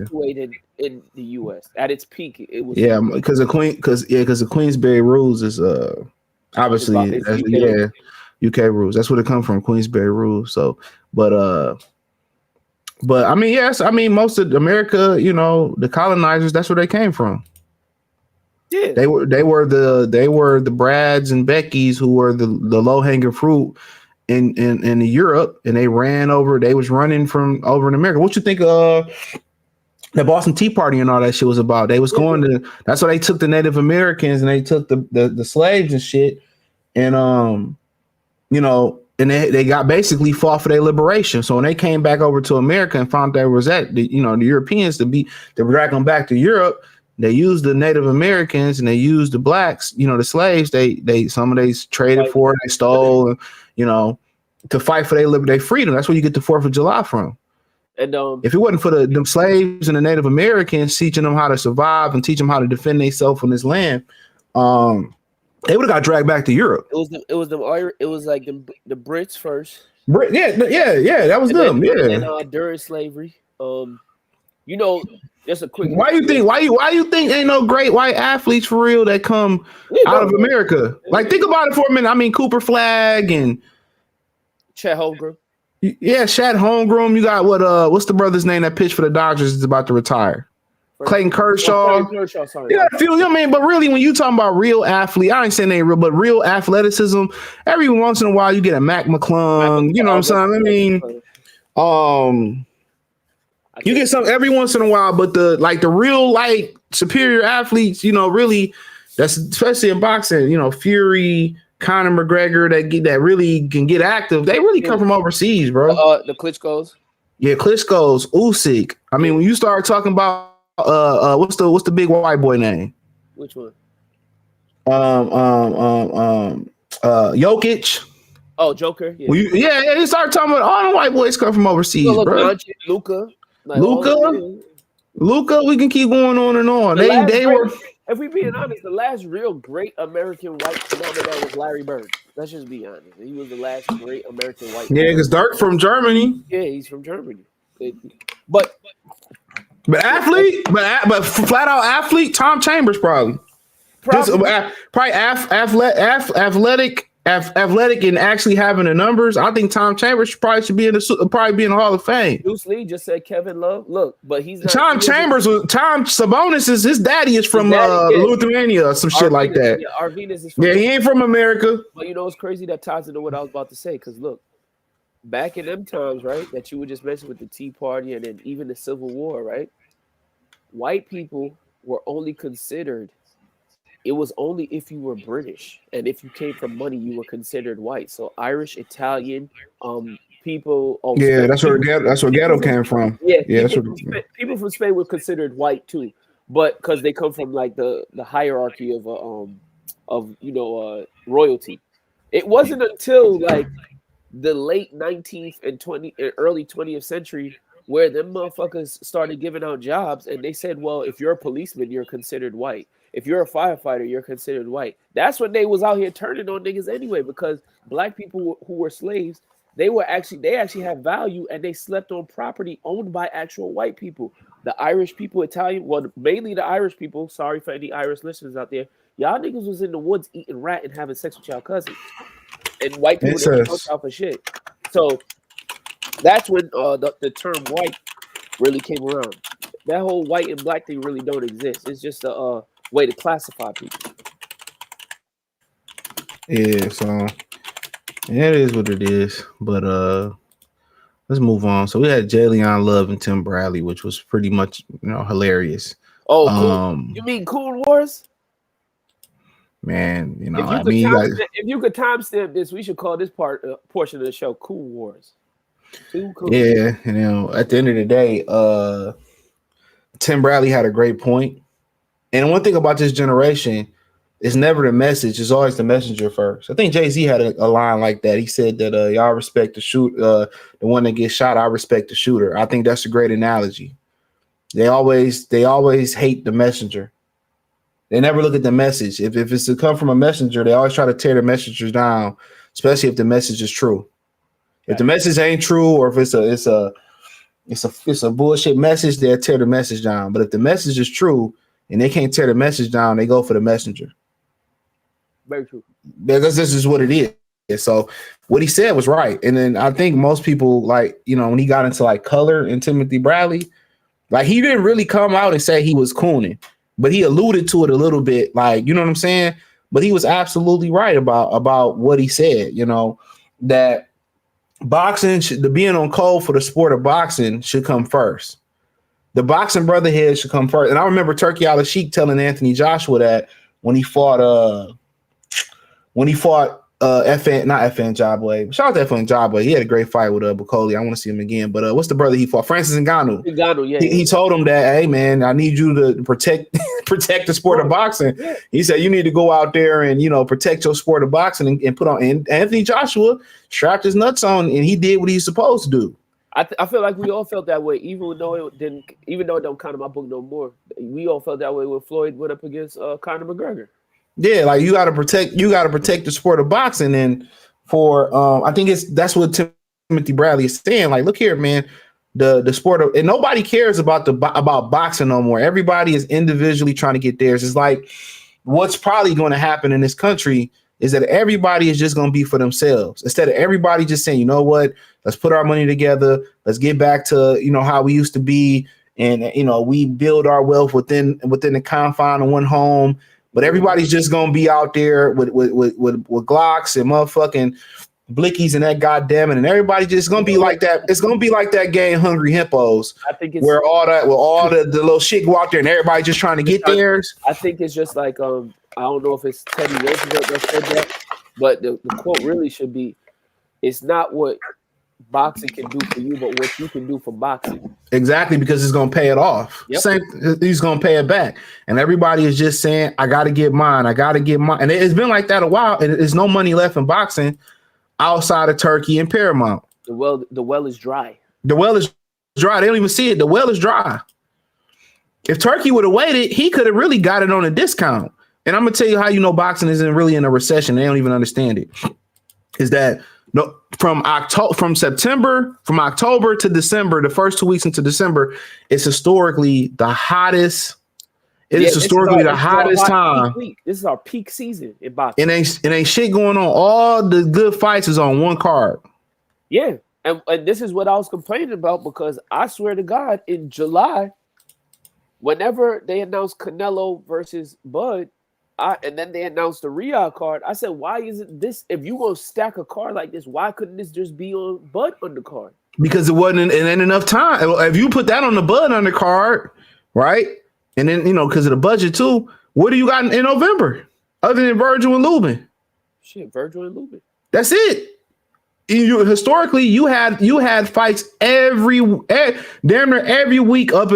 in the US at its peak. It was because the Queensberry rules is obviously UK rules. That's where it come from, Queensberry rules. So, but I mean, yes, I mean most of America, you know, the colonizers, that's where they came from. Yeah, they were the Brads and Beckys who were the low hanging fruit in Europe, and they ran over. They was running from over in America. What you think the Boston Tea Party and all that shit was about? They was going to. That's why they took the Native Americans and they took the slaves and shit, and you know, and they got basically fought for their liberation. So when they came back over to America and found there was the Europeans they were dragging them back to Europe. They used the Native Americans and they used the blacks, you know, the slaves. Some of they traded for it, they stole, you know, to fight for their freedom. That's where you get the 4th of July from. And if it wasn't for them slaves and the Native Americans teaching them how to survive and teach them how to defend themselves on this land, they would have got dragged back to Europe. It was like the Brits first. Yeah, that was them. And during slavery, you know. Just a quick. Why you think ain't no great white athletes for real that come out of America? Like, think about it for a minute. I mean, Cooper Flag and Chet Holmgren. Yeah, Chet Holmgren. You got what's the brother's name that pitched for the Dodgers is about to retire? Clayton Kershaw. Sorry. Yeah, I mean, but really, when you talking about real athlete, I ain't saying they real, but real athleticism. Every once in a while, you get a Mac McClung. You know what I'm saying? I mean, you get some every once in a while, but the real superior athletes, you know, really, that's especially in boxing, you know, Fury, Conor McGregor, that really can get active. They really come from overseas, bro. The Klitschko's. Yeah, Klitschko's, Usyk. I mean, when you start talking about what's the big white boy name? Which one? Jokic. Oh, Joker. Yeah. You start talking about all the white boys come from overseas, bro. Luka, we can keep going on and on. They were. If we being honest, the last real great American white phenomenon that was Larry Bird. Let's just be honest. He was the last great American white. Yeah, because Dirk from Germany. Yeah, he's from Germany. But athlete, but flat out athlete, Tom Chambers probably athletic and actually having the numbers. I think Tom Chambers should be in the Hall of Fame. Bruce Lee just said Kevin Love. Look, but he's not. Tom Sabonis is his daddy is from Lithuania or some shit like that. Yeah, Arvinas is from he ain't from America. But you know it's crazy that ties into what I was about to say. Because look, back in them times, right? That you were just mentioning with the Tea Party and then even the Civil War, right? White people were only considered. It was only if you were British and if you came from money, you were considered white. So Irish, Italian, people. Oh, Yeah, Spain, that's where ghetto came from. yeah, Yeah, that's where. people from Spain were considered white too, but because they come from like the hierarchy of royalty. It wasn't until like the late 19th and early 20th century where them motherfuckers started giving out jobs, and they said, well, if you're a policeman, you're considered white. If you're a firefighter, you're considered white. That's when they was out here turning on niggas anyway, because black people who were slaves, they actually had value, and they slept on property owned by actual white people. The Irish people, Italian, well, mainly the Irish people. Sorry for any Irish listeners out there. Y'all niggas was in the woods eating rat and having sex with y'all cousins, and white people never talked out for shit. So that's when the term white really came around. That whole white and black thing really don't exist. It's just a way to classify people. Yeah, so it is what it is. But let's move on. So we had Jalen Love and Tim Bradley, which was pretty much hilarious. Oh, cool. You mean Coon Wars? Man, if you could timestamp this, we should call this portion of the show Coon Wars. Yeah, at the end of the day, Tim Bradley had a great point. And one thing about this generation is never the message, it's always the messenger first. I think Jay-Z had a line like that. He said that y'all respect the one that gets shot, I respect the shooter. I think that's a great analogy. They always hate the messenger. They never look at the message. If it's to come from a messenger, they always try to tear the messengers down, especially if the message is true. If the message ain't true, or if it's a bullshit message, they'll tear the message down. But if the message is true and they can't tear the message down, they go for the messenger. Very true. Because this is what it is. So what he said was right. And then I think most people, like, when he got into like color and Timothy Bradley, like, he didn't really come out and say he was cooning, but he alluded to it a little bit, like, you know what I'm saying? But he was absolutely right about what he said, that boxing, the being on code for the sport of boxing should come first. The boxing brotherhood should come first. And I remember Turkey Al-Sheikh telling Anthony Joshua that when he fought FN Jabway. Shout out to FN Jabway. He had a great fight with Bukoli. I want to see him again. But what's the brother he fought? Francis Ngannou. Yeah. He told him that, hey man, I need you to protect the sport of boxing. Yeah. He said you need to go out there and protect your sport of boxing and put on. And Anthony Joshua strapped his nuts on and he did what he's supposed to do. I feel like we all felt that way, even though it don't count in my book no more. We all felt that way when Floyd went up against Conor McGregor. Yeah, like you got to protect the sport of boxing, and for I think that's what Timothy Bradley is saying. Like, look here, man, the sport of, and nobody cares about boxing no more. Everybody is individually trying to get theirs. It's like what's probably going to happen in this country is that everybody is just going to be for themselves instead of everybody just saying, you know what, let's put our money together, let's get back to how we used to be, and we build our wealth within the confine of one home. But everybody's just gonna be out there with Glocks and motherfucking blickies and that goddamn it, and everybody just gonna be like that. It's gonna be like that game Hungry Hippos, I think it's where all the little shit go out there and everybody just trying to get theirs. I think it's just like I don't know if it's Teddy Roosevelt that said that, but the quote really should be, "It's not what boxing can do for you, but what you can do for boxing." Exactly, because it's gonna pay it off. Yep. He's gonna pay it back, and everybody is just saying, "I got to get mine. I got to get mine." And it's been like that a while, and there's no money left in boxing outside of Turkey and Paramount. The well is dry. The well is dry. They don't even see it. The well is dry. If Turkey would have waited, he could have really got it on a discount. And I'm gonna tell you how boxing isn't really in a recession. They don't even understand it. Is that no, from October to December, the first 2 weeks into December, it's historically the hottest. It is historically the hottest time. This is our peak season in boxing. It ain't shit going on. All the good fights is on one card. Yeah, and this is what I was complaining about, because I swear to God, in July, whenever they announced Canelo versus Bud, and then they announced the Riyadh card. I said, why isn't this? If you gonna stack a card like this, why couldn't this just be on Bud undercard? Because it ain't enough time. If you put that on the Bud undercard, right? And then because of the budget too. What do you got in November other than Virgil and Lubin? Shit, Virgil and Lubin. That's it. Historically, you had fights damn near every week up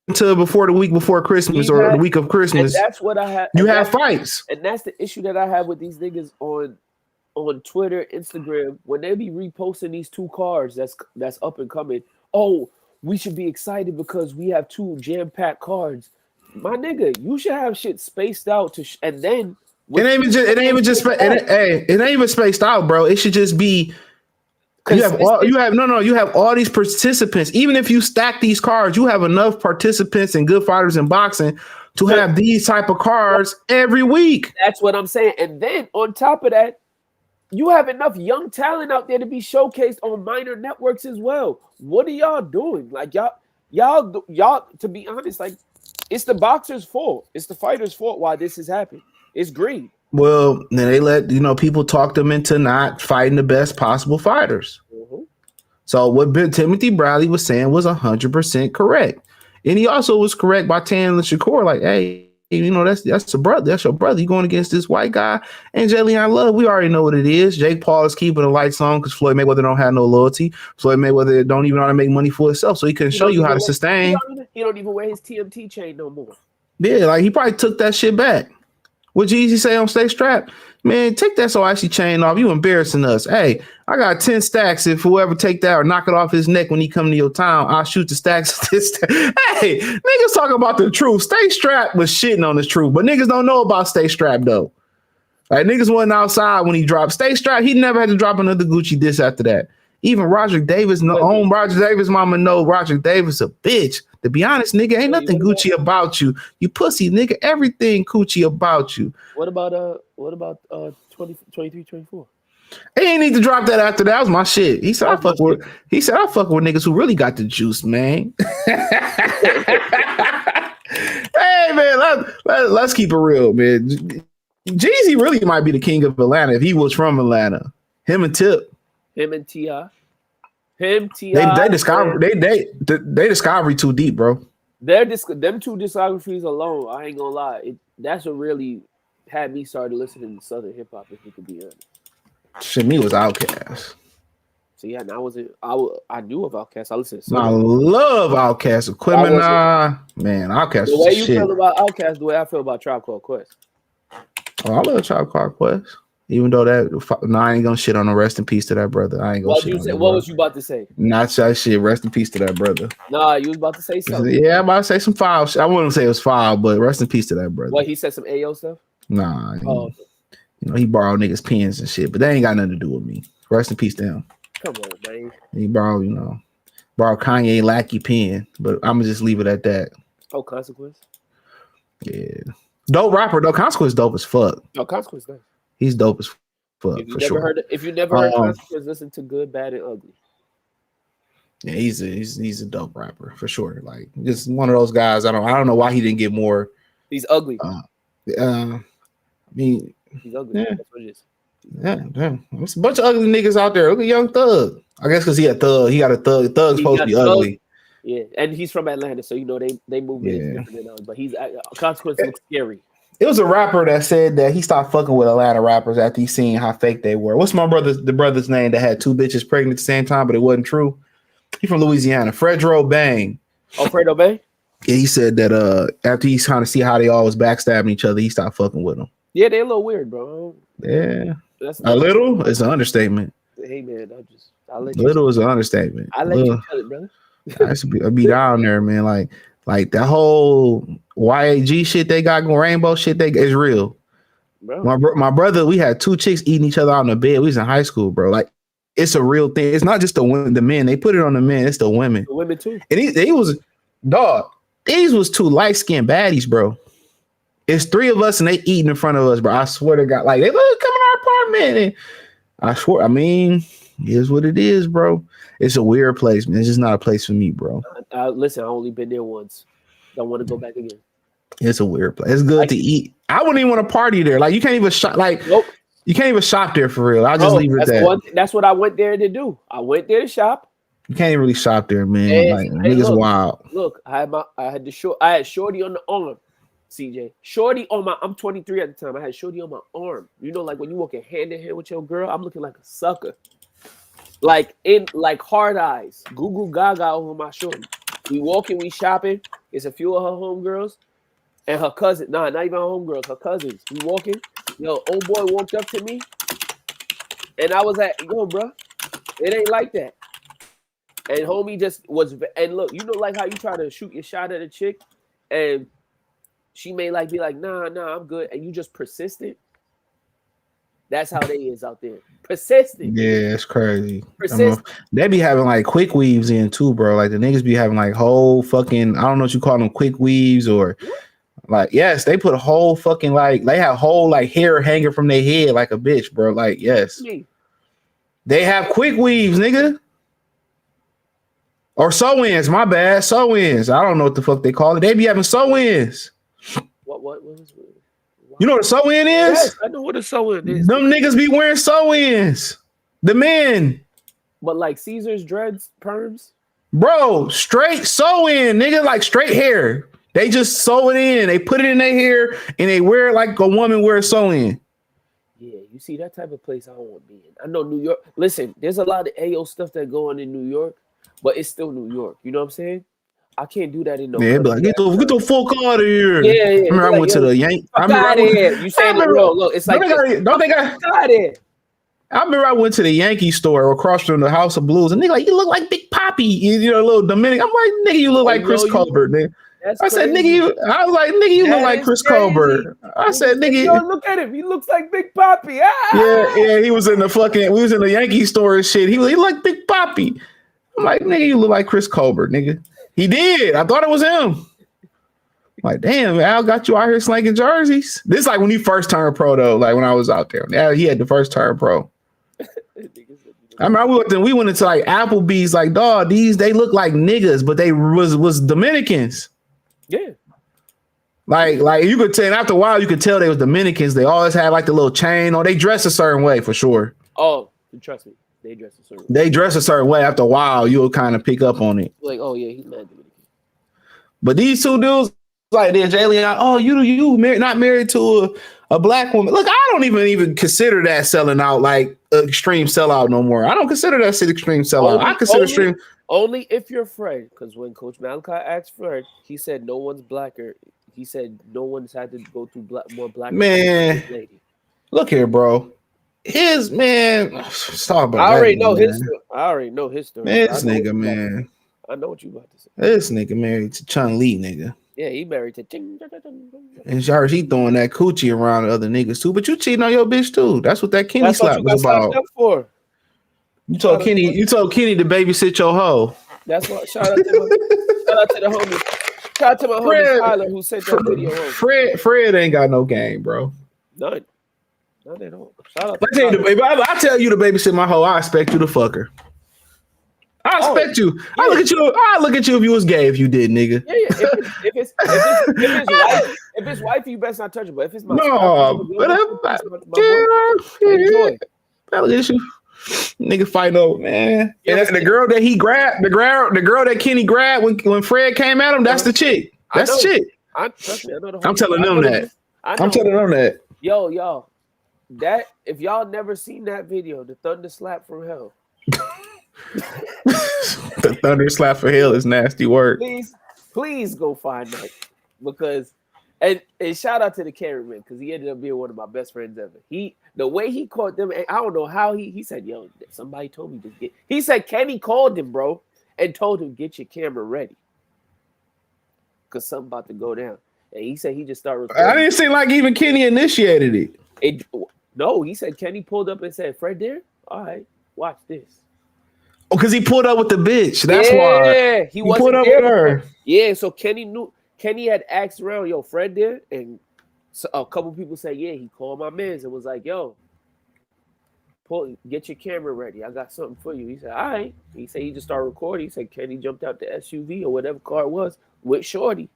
until before the week before Christmas or the week of Christmas. And that's what I had. You have fights, and that's the issue that I have with these niggas on Twitter, Instagram, when they be reposting these 2 cards that's up and coming. Oh, we should be excited because we have 2 jam-packed cards. My nigga, you should have shit spaced out and then it ain't even spaced out, bro. It should just be. You have all these participants. Even if you stack these cards, you have enough participants and good fighters in boxing to have these type of cards every week. That's what I'm saying. And then on top of that, you have enough young talent out there to be showcased on minor networks as well. What are y'all doing? Like y'all, to be honest, like it's the boxer's fault. It's the fighter's fault why this has happened. It's greed. Well, then they let people talk them into not fighting the best possible fighters. Mm-hmm. So what Timothy Bradley was saying was 100% correct, and he also was correct by telling Shakur, like, "Hey, that's your brother. That's your brother. You going against this white guy and Jay Leon Love. We already know what it is. Jake Paul is keeping the lights on because Floyd Mayweather don't have no loyalty. Floyd Mayweather don't even know how to make money for himself, so he couldn't show you how to sustain. He don't even wear his TMT chain no more. Yeah, like he probably took that shit back. What Jeezy say on Stay Strapped? Man, take that so icy chain off. You embarrassing us. Hey, I got 10 stacks. If whoever take that or knock it off his neck when he come to your town, I'll shoot the stacks. Hey, niggas talking about the truth. Stay Strapped was shitting on the truth, but niggas don't know about Stay Strapped though. Like niggas wasn't outside when he dropped Stay Strapped. He never had to drop another Gucci diss after that. Even Roger Davis, Roger Davis mama know Roger Davis a bitch. To be honest, nigga, ain't nothing Gucci about you. You pussy, nigga. Everything Gucci about you. What about 23, 24? He ain't need to drop that after that. Was my shit. He said I fuck with niggas who really got the juice, man. Hey man, let's keep it real, man. Jeezy really might be the king of Atlanta if he was from Atlanta. Him and Tip. Him and T.I. They discovery too deep, bro. Them 2 discographies alone, I ain't gonna lie. That's what really had me started listening to Southern hip hop, if you could be honest. Shit, me was Outkast. So yeah, and I knew of Outkast. I listened to I love Outkast. Equipment, man, Outkast. The way you feel about Outkast, the way I feel about Tribe Called Quest. Oh, I love Tribe Called Quest. Even though I ain't gonna shit on the rest in peace to that brother. I ain't gonna shit on him. What was you about to say? Not that shit. Rest in peace to that brother. Nah, you was about to say something. Yeah, I'm about to say some foul shit. I wouldn't say it was foul, but rest in peace to that brother. What, he said some AO stuff? Nah. He borrowed niggas' pens and shit, but that ain't got nothing to do with me. Rest in peace to him. Come on, man. He borrowed Kanye Lackey pen, but I'm gonna just leave it at that. Oh, Consequence? Yeah. Dope rapper, though. Consequence dope as fuck. Oh, Consequence, nice. He's dope as fuck. If you never heard Consequence, listen to Good, Bad, and Ugly. Yeah, he's a dope rapper for sure. Like just one of those guys. I don't know why he didn't get more. He's ugly. I mean, he's ugly. Yeah. That's what it is. Yeah, damn. There's a bunch of ugly niggas out there. Look at Young Thug. I guess because he a thug. He got a thug. Thug's supposed to be ugly. Yeah, and he's from Atlanta, so they move it different than us. But he's Consequence looks scary. It was a rapper that said that he stopped fucking with Atlanta rappers after he seen how fake they were. What's the brother's name that had 2 bitches pregnant at the same time, but it wasn't true? He from Louisiana. Fredro Bang. Oh, Fredo Bang? Yeah, he said that after he's trying to see how they all was backstabbing each other, he stopped fucking with them. Yeah, they a little weird, bro. Yeah. A little is an understatement. Hey man, I'll let little is an understatement. I'll let you tell it, brother. I be down there, man. Like that whole YAG shit they got going, rainbow shit is real. Bro. My brother, we had 2 chicks eating each other out in the bed. We was in high school, bro. Like it's a real thing. It's not just the men. They put it on the men. It's the women. The women too. And he was dog. These was 2 light-skinned baddies, bro. It's 3 of us and they eating in front of us, bro. I swear to God, like they look come in our apartment. And I swear, I mean, here's what it is, bro. It's a weird place, man. It's just not a place for me, bro. Listen, I only been there once. Don't want to go back again. It's a weird place. It's good to eat. I wouldn't even want to party there. Like you can't even shop. Like you can't even shop there for real. I'll just leave it at that. That's what I went there to do. I went there to shop. You can't even really shop there, man. Like niggas wild. Look, I had Shorty on the arm. CJ, Shorty on my. I'm 23 at the time. I had Shorty on my arm. You know, like when you walking hand in hand with your girl, I'm looking like a sucker. Like hard eyes, goo goo gaga over my shorty. We walking, we shopping. It's a few of her homegirls and her cousin. Nah, not even her homegirls, her cousins. We walking. Yo, old boy walked up to me, and I was like, yo, bro, it ain't like that. And homie just was. And look, you know, like how you try to shoot your shot at a chick, and she may like be like, nah, I'm good, and you just persistent. That's how they is out there. Persistent. Yeah, it's crazy. Persistent. They be having like quick weaves in too, bro. Like the niggas be having like whole fucking, I don't know what you call them, quick weaves or like, yes, they put a whole fucking like, they have whole like hair hanging from their head like a bitch, bro. Like, yes. They have quick weaves, nigga. Or sew-ins, my bad. Sew-ins. I don't know what the fuck they call it. They be having sew-ins. What was it? You know what a sew-in is? Yes, I know what a sew-in is. Them niggas be wearing sew-ins. The men. But like Caesar's dreads, perms? Bro, straight sew-in, nigga, like straight hair. They just sew it in. They put it in their hair and they wear it like a woman wears sew-in. Yeah, you see that type of place I don't want to be in. I know New York. Listen, there's a lot of AO stuff that go on in New York, but it's still New York. You know what I'm saying? I can't do that in no. Yeah, like, get the fuck out of here. Yeah. Remember I went to the Yankees. You saying it wrong. Look, it's like don't think I got it. I remember I went to the Yankee store across from the House of Blues, and they like, you look like Big Poppy, you know, little Dominican. I'm like, nigga, you look like Chris Colbert, man. I said, nigga, you look like Chris Colbert. I said, nigga, yo, look at him. He looks like Big Poppy. Yeah, we was in the Yankee store and shit. He looked like Big Poppy. I'm like, nigga, you look like Chris Colbert, nigga. He did. I thought it was him. I'm like, damn, Al got you out here slanging jerseys. This is like when he first turned pro, though. Like when I was out there, yeah, he had the first turn pro. I remember we went into like Applebee's, like, dog, they look like niggas, but they was Dominicans. Yeah. Like you could tell, and after a while, you could tell they was Dominicans. They always had like the little chain, or they dress a certain way for sure. Oh, trust me. They dress a certain way. After a while, you'll kind of pick up on it. Like, oh yeah, he's mad Dominican. But these two dudes, like they're Jalen, oh, you not married to a black woman. Look, I don't even consider that selling out, like extreme sellout no more. I don't consider that shit extreme sellout. I consider extreme only if you're Fred. Because when Coach Malachi asked Fred, he said no one's blacker. He said no one's had to go through more black. Man, look here, bro. His man, stop about I already that, know man. his story. I already know his story. Man, this nigga, man. I know what you about to say. This nigga married to Chun Li, nigga. Yeah, he married to. And she throwing that coochie around to other niggas too. But you cheating on your bitch too. That's what that Kenny slap was about. For. You told Kenny to babysit your hoe. That's what. Shout out to the homie. Shout out to my homie Tyler who sent that video over. Fred ain't got no game, bro. None at all. I tell you to babysit my hoe. I expect you to fuck her. I expect you. Yeah. I look at you if you was gay if you did, nigga. Yeah. If it's wifey, you best not touch it. But if it's my enjoy. I look at you, nigga, fighting over, man. And the girl that he grabbed, the girl that Kenny grabbed when Fred came at him, that's the chick. That's the chick. I'm telling them that. I'm telling them that. Yo, that if y'all never seen that video, the thunder slap from hell. The thunder slap for hell is nasty work. Please go find that because and shout out to the cameraman because he ended up being one of my best friends ever. The way he caught them, I don't know how he said, yo, somebody told me to get. He said Kenny called him, bro, and told him get your camera ready because something about to go down. And he said he just started recording. I didn't seem like even Kenny initiated it. No, he said Kenny pulled up and said, Fred there? All right, watch this. Oh, because he pulled up with the bitch. That's why. Yeah, he pulled up with her. Yeah, so Kenny had asked around, yo, Fred there? And so a couple people said, yeah, he called my mans and was like, yo, get your camera ready. I got something for you. He said, all right. He said he just started recording. He said Kenny jumped out the SUV or whatever car it was with Shorty.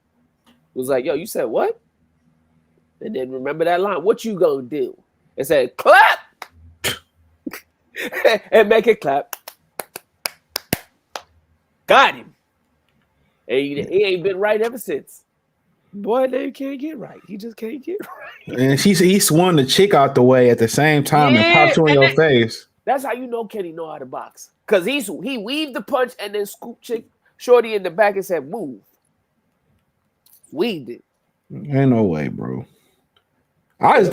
was like, yo, you said what? And then remember that line, what you gonna do? It said, clap! And make it clap. Got him. And he ain't been right ever since. Boy, they can't get right. He just can't get right. And he swung the chick out the way at the same time and popped you in your face. That's how you know Kenny know how to box. Because he weaved the punch and then scooped chick shorty in the back and said, move. Weaved it. Ain't no way, bro. I would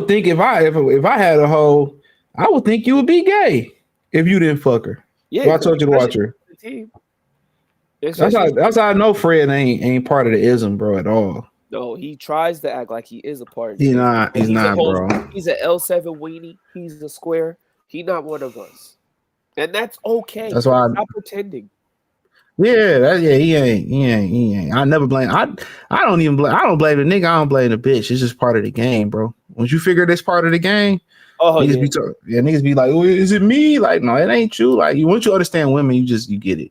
think if I had a hoe, I would think you would be gay if you didn't fuck her. Yeah, so I told you to watch her. That's how I know Fred ain't part of the ism, bro, at all. No, he tries to act like he is a part of it. He's not, bro. He's an L7 weenie. He's a square. He's not one of us. And that's okay. That's why I'm not pretending. Yeah, he ain't. I never blame. I don't blame the nigga. I don't blame the bitch. It's just part of the game, bro. Once you figure this part of the game, niggas be like, oh, is it me? Like, no, it ain't you. Like, once you understand women, you get it.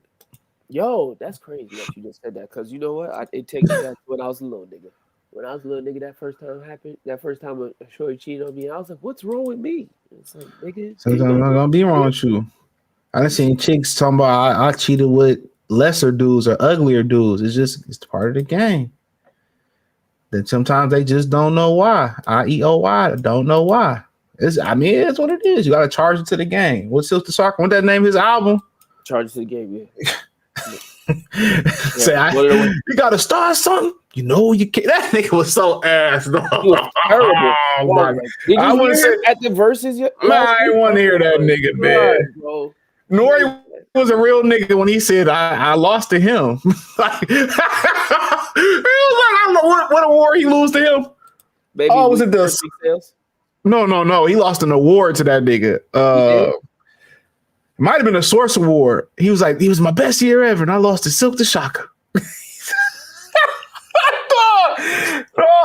Yo, that's crazy that you just said that. Because you know what? It takes me back to when I was a little nigga. When I was a little nigga, that first time a shorty cheated on me, I was like, what's wrong with me? It's like, nigga. Sometimes I'm not gonna be wrong with you. I done seen chicks talking about I cheated with lesser dudes or uglier dudes. It's part of the game. Then sometimes they just don't know why. I don't know why. It's what it is. You gotta charge it to the game. What's Silk the Soccer? What's that name? His album? Charge it to the game, yeah. Say you gotta start something. You know you can't. That nigga was so ass. No. He was terrible. I want to say at the verses. I ain't want to hear that nigga, man. Bro. Nori was a real nigga when he said I lost to him. He was like, I don't know what award he lose to him. Baby, was it the No. He lost an award to that nigga. It might have been a Source Award. He was like, he was my best year ever, and I lost to Silk the Shocker.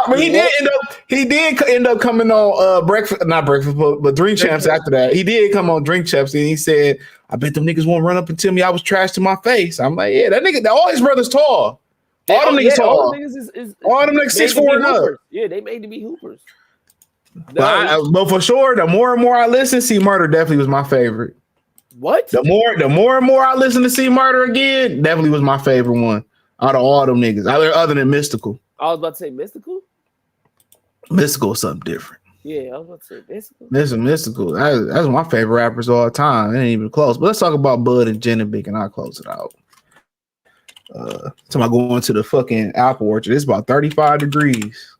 But he did end up coming on not breakfast, but Drink Champs after that. He did come on Drink Champs and he said, I bet them niggas won't run up and tell me I was trash to my face. I'm like, yeah, that nigga, all his brothers tall. All them niggas tall. All them niggas 6'4" and up. Yeah, they made to be hoopers. But for sure, the more and more I listen, C Murder definitely was my favorite. What? The more and more I listen to C Murder again, definitely was my favorite one out of all them niggas. Other than Mystical. I was about to say Mystical. Mystical is something different. Yeah, I was about to say Mystical. Mystical. That's my favorite rappers all the time. It ain't even close. But let's talk about Bud and Janibek, and I'll close it out. So I'm going to the fucking apple orchard. It's about 35 degrees.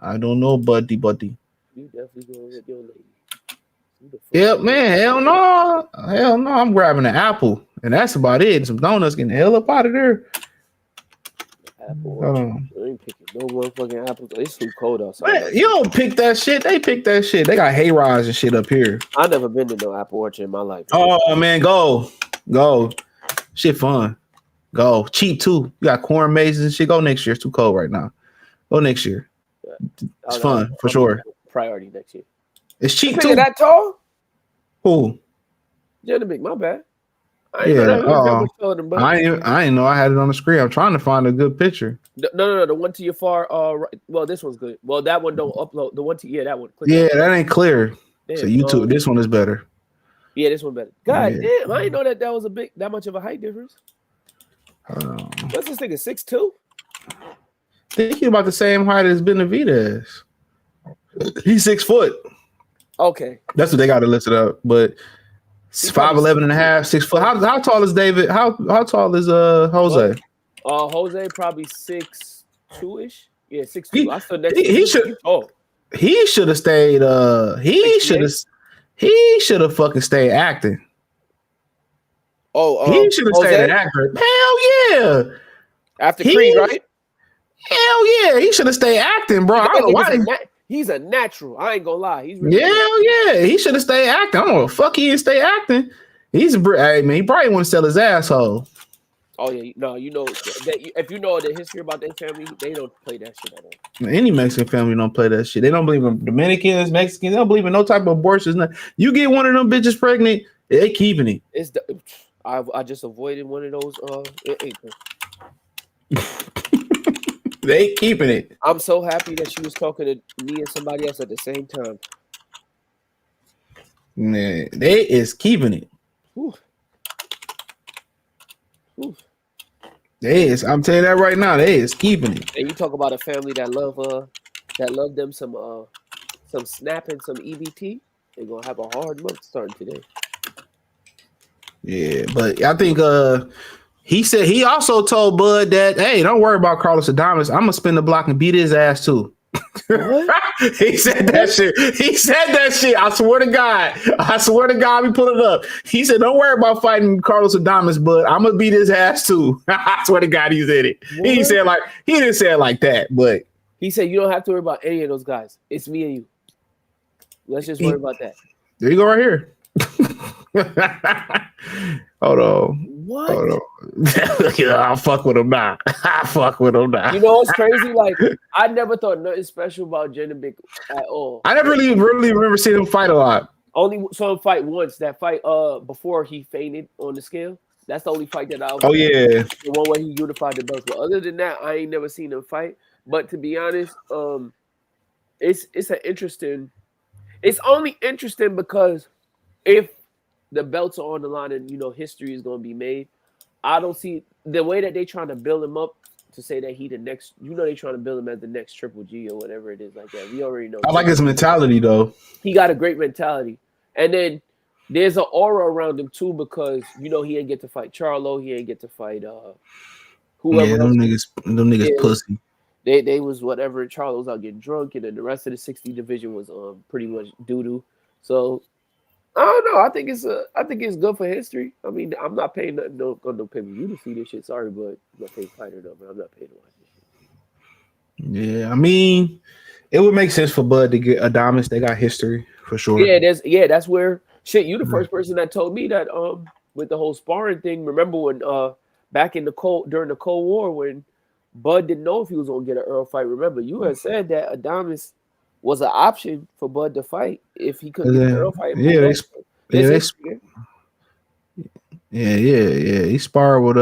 I don't know, buddy. You definitely going with your lady. Yep, man. Hell no. I'm grabbing an apple, and that's about it. Some donuts, getting the hell up out of there. Apple. I ain't picking no motherfucking apples. It's too cold outside. Man, you don't pick that shit. They pick that shit. They got hay rides and shit up here. I never been to no apple orchard in my life. Oh man, go. Shit fun. Go. Cheap too. You got corn mazes and shit. Go next year. It's too cold right now. Go next year. It's fun for sure. Priority next year. It's cheap too. That tall? Who? Janibek, my bad. I didn't know I had it on the screen. I'm trying to find a good picture. No. The one to your far right. Well, this one's good. Well, that one don't upload. The one to that one. That ain't clear. Damn, so YouTube, this one is better. Yeah, this one better. God damn, I didn't know that was that much of a height difference. What's this nigga 6'2"? I think he's about the same height as Benavidez. He's 6 foot. Okay, that's what they got to list it up. But 5'11" and a half, 6 foot. How tall is David? How tall is Jose? Jose probably 6'2" ish. Yeah, 6'2". I stood next to him. He should have stayed. He should have fucking stayed acting. He should have stayed an actor. Hell yeah! After Creed, right? Hell yeah! He should have stayed acting, bro. I don't know why. He's a natural. I ain't gonna lie. He's really yeah. He should have stayed acting. I don't know. Fuck, he didn't stay acting. He probably want to sell his asshole. Oh yeah, no. You know that if you know the history about their family, they don't play that shit at all. Any Mexican family don't play that shit. They don't believe in Dominicans, Mexicans. They don't believe in no type of abortions. You get one of them bitches pregnant, they keeping it. I just avoided one of those. They keeping it. I'm so happy that she was talking to me and somebody else at the same time. Man, they is keeping it. Whew. Whew. They is. I'm telling you that right now. They is keeping it. And you talk about a family that love them some snap and some EBT. They're gonna have a hard month starting today. Yeah, but I think he said he also told Bud that, hey, don't worry about Carlos Adames. I'm gonna spin the block and beat his ass too. He said that shit. He said that shit. I swear to God. We pull it up. He said, don't worry about fighting Carlos Adames, but I'm gonna beat his ass too. I swear to God, he said it. What? He didn't say it like that, but he said you don't have to worry about any of those guys. It's me and you. Let's just worry about that. There you go, right here. Hold on. What? Hold on. I'll fuck with him now. You know what's crazy? Like, I never thought nothing special about Janibek at all. I never really remember seeing him fight a lot. Only saw him fight once. That fight before he fainted on the scale. That's the only fight that I was. Oh yeah. The one where he unified the belts. But other than that, I ain't never seen him fight. But to be honest, it's an interesting. It's only interesting because if the belts are on the line and history is going to be made, I don't see the way that they trying to build him up to say that he the next. They trying to build him as the next Triple G or whatever it is like that. We already know. I like his mentality though. He got a great mentality, and then there's an aura around him too because he ain't get to fight Charlo, he ain't get to fight whoever. Yeah, them niggas pussy. They was whatever. Charlo was out getting drunk, and then the rest of the 60 division was pretty much doo-doo. So I don't know. I think it's good for history. I mean, I'm not paying nothing no pay-per-view to see this shit. Sorry, but I'm not paying fighter though, but I'm not paying to watch this shit. Yeah, I mean, it would make sense for Bud to get Adames. They got history for sure. Yeah, that's where shit. You the first person that told me that with the whole sparring thing. Remember when back in during the Cold War when Bud didn't know if he was gonna get an Earl fight. Remember, you had said that Adames was an option for Bud to fight if he couldn't get an Earl fight. He sparred with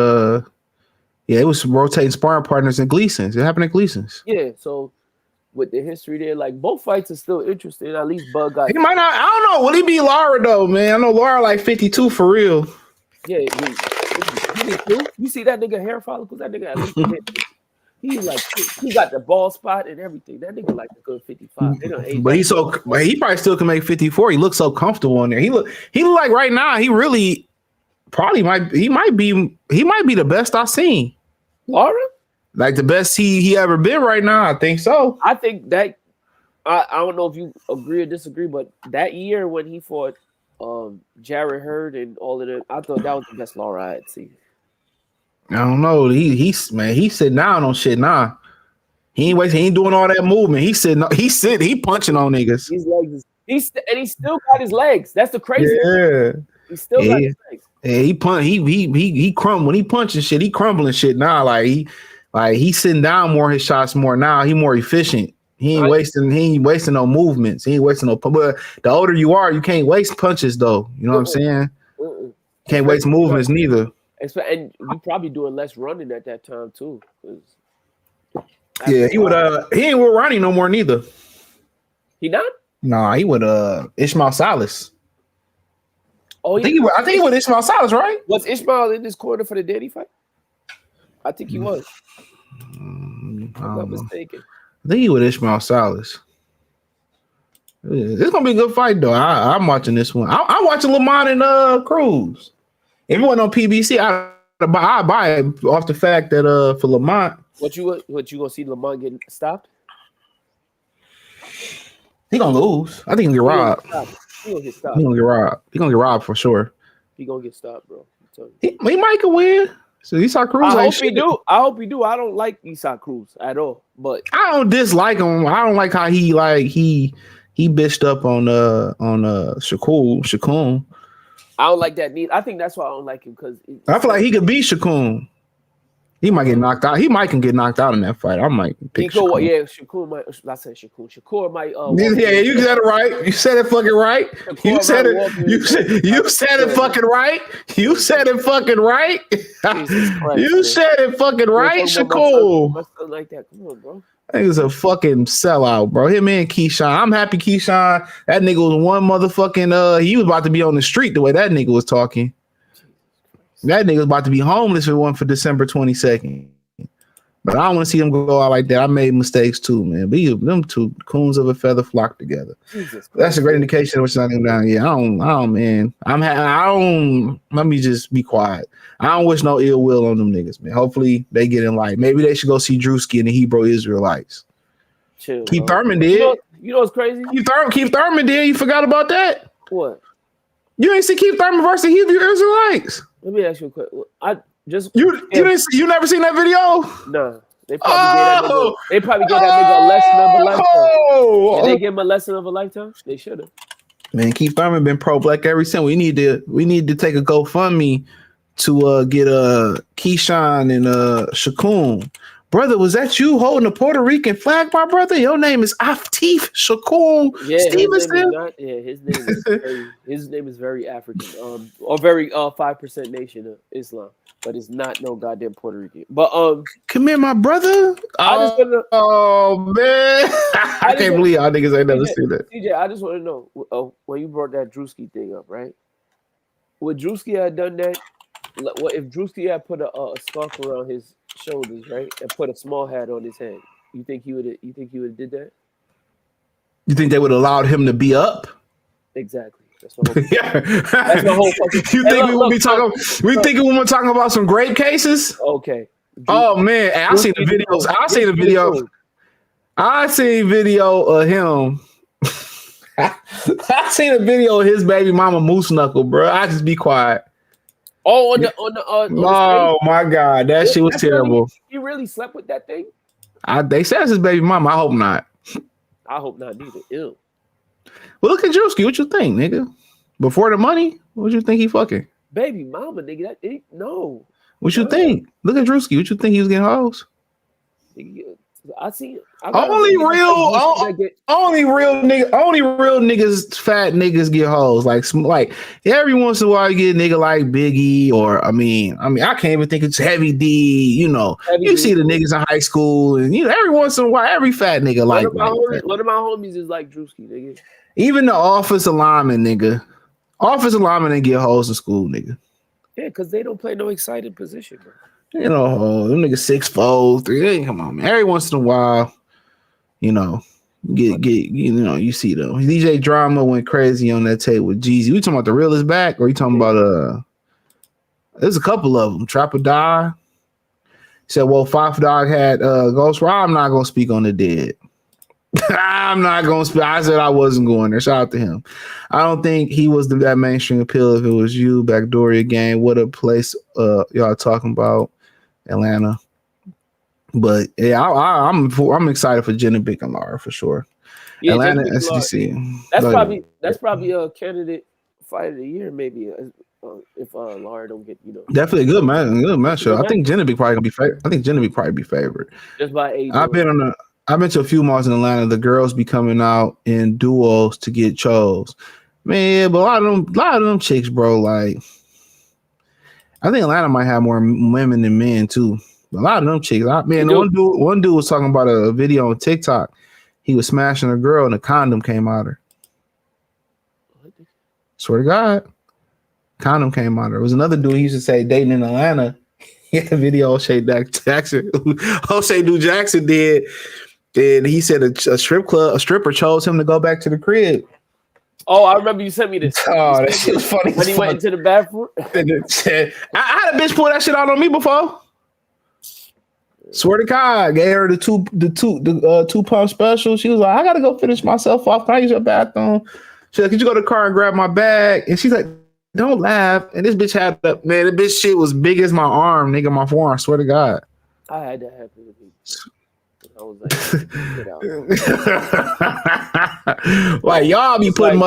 it was rotating sparring partners in Gleason's. It happened at Gleason's. Yeah, so with the history there, like both fights are still interesting. At least Bud got. He might not. I don't know. Will he beat Lara though, man? I know Lara like 52 for real. Yeah, you see that nigga hair follicles? That nigga at least he got the ball spot and everything. That nigga like a good 55. But he probably still can make 54. He looks so comfortable in there. He look like right now he really probably might be the best I've seen. Lara? Like the best he ever been right now. I think so. I think that I don't know if you agree or disagree, but that year when he fought Jarrett Hurd and all of them, I thought that was the best Lara I had seen. I don't know. He's sitting down on shit now. He ain't doing all that movement. He punching on niggas. His legs. He still got his legs. That's the crazy. Yeah. He still got his legs. Yeah, he crumble when he punching shit. He crumbling shit now. Like he's sitting down more his shots more now. He more efficient. He ain't wasting no movements. He ain't wasting no. But the older you are, you can't waste punches though. You know what I'm saying? Can't waste movements neither. And you probably doing less running at that time too. Yeah, he ain't with Ronnie no more neither. He not? Nah, he with Ishmael Salas. Oh, I think he with Ishmael Salas, right? Was Ishmael in this corner for the Danny fight? I think he was. I'm not mistaken. I think he with Ishmael Salas. It's gonna be a good fight though. I'm watching this one. I'm watching Lamont and Cruz. If it wasn't on PBC, I'd buy it off the fact that for Lamont. What you gonna see Lamont getting stopped? He gonna lose. I think he gonna get robbed. He gonna get stopped. He gonna get robbed. He gonna get robbed for sure. He gonna get stopped, bro. He might can win. So Isak Cruz. I hope he do. I don't like Isak Cruz at all. But I don't dislike him. I don't like how he bitched up on Shakun. I don't like that neither. I think that's why I don't like him because I feel like he could beat Shakun. He might get knocked out. He might can get knocked out in that fight. I might pick Shakur. Yeah, Shakur might. I said Shakur. Shakur might. Yeah, you said it right. You said it fucking right. You said it. You said it fucking right. You said it fucking right. You said it fucking right, Shakur. My son like that. Come on, bro. I think it's a fucking sellout, bro. Him and Keyshawn. I'm happy Keyshawn. That nigga was one motherfucking. He was about to be on the street the way that nigga was talking. That nigga's about to be homeless if it wasn't for December 22nd. But I don't want to see him go out like that. I made mistakes too, man. But them two coons of a feather flock together. That's a great indication of what's not going down. Yeah, I don't, man. Let me just be quiet. I don't wish no ill will on them niggas, man. Hopefully they get in life. Maybe they should go see Drewski and the Hebrew Israelites. Chill, Keith Thurman did. You know what's crazy? Keith Thurman did. You forgot about that? What? You ain't see Keith Thurman versus the Hebrew Israelites. Let me ask you a question. You never seen that video? No. They probably gave that nigga a lesson of a lifetime. Did they give him a lesson of a lifetime? They should have. Man, Keith Thurman been pro-black ever since. We need to take a GoFundMe to get Keyshawn and Shakur. Brother, was that you holding a Puerto Rican flag, my brother? Your name is Aftif Shakur Stevenson. His name is very African, or very 5% nation of Islam, but it's not no goddamn Puerto Rican. But come here, my brother. Oh man, I can't believe y'all niggas ain't never seen that. CJ, I just want to know when you brought that Drewski thing up, right? Would Drewski have done that? What if Drewski had put a scarf around his shoulders, right, and put a small hat on his head? You think he would have did that? You think they would have allowed him to be up? Exactly. That's the whole. That's the whole fucking. You think we would be talking? We think we were talking about some grape cases? Okay. Oh man, I seen the videos. I seen the video. I seen video of him. I seen a video of his baby mama moose knuckle, bro. I just be quiet. Oh, oh my God, that shit was terrible. He really slept with that thing? They said it's his baby mama. I hope not. I hope not neither. Ew. Well, look at Drewski. What you think, nigga? Before the money, what you think he fucking? Baby mama, nigga. No. What you think? Look at Drewski. What you think he was getting hoes? I see. Only real niggas, fat niggas get hoes. Like every once in a while you get a nigga like Biggie, or I mean, I can't even think it's Heavy D. You know, see the niggas in high school, and every once in a while, every fat nigga one of my homies is like Drewski, nigga. Even the offensive lineman, nigga. Offensive lineman didn't get hoes in school, nigga. Yeah, because they don't play no exciting position, bro. Them niggas 6'4", 3. Come on, man. Every once in a while, you see them. DJ Drama went crazy on that tape with Jeezy. We talking about the realest back, or you talking about there's a couple of them. Trapper Die. He said, well, Five Dog had Ghost Rider. I'm not gonna speak on the dead. I'm not gonna speak. I said I wasn't going there. Shout out to him. I don't think he was that mainstream appeal. If it was you, Backdooria Gang, what a place y'all talking about. Atlanta, but yeah, I'm excited for Janibek and Lara for sure. Yeah, Atlanta SDC. That's probably a candidate fight of the year, maybe if Lara don't get definitely a good matchup. I think Janibek probably gonna be favorite. I think Janibek probably be favorite. Just by age. I've been to a few malls in Atlanta. The girls be coming out in duos to get chose. Man, but a lot of them chicks, bro, like. I think Atlanta might have more women than men too. A lot of them chicks. One dude was talking about a video on TikTok. He was smashing a girl and a condom came out of her. Swear to God, condom came out of her. There was another dude he used to say dating in Atlanta. He had a video O'Shea Jackson. O'Shea Jackson did, and he said a stripper chose him to go back to the crib. Oh, I remember you sent me this. Oh, that shit was funny. When he went into the bathroom. I had a bitch pull that shit out on me before. Swear to God, gave her the two pump special. She was like, I gotta go finish myself off. Can I use your bathroom? She's like, could you go to the car and grab my bag? And she's like, don't laugh. And this bitch had the bitch shit was big as my arm, nigga, my forearm. I swear to God. I had that happen with me. I was like, like y'all be putting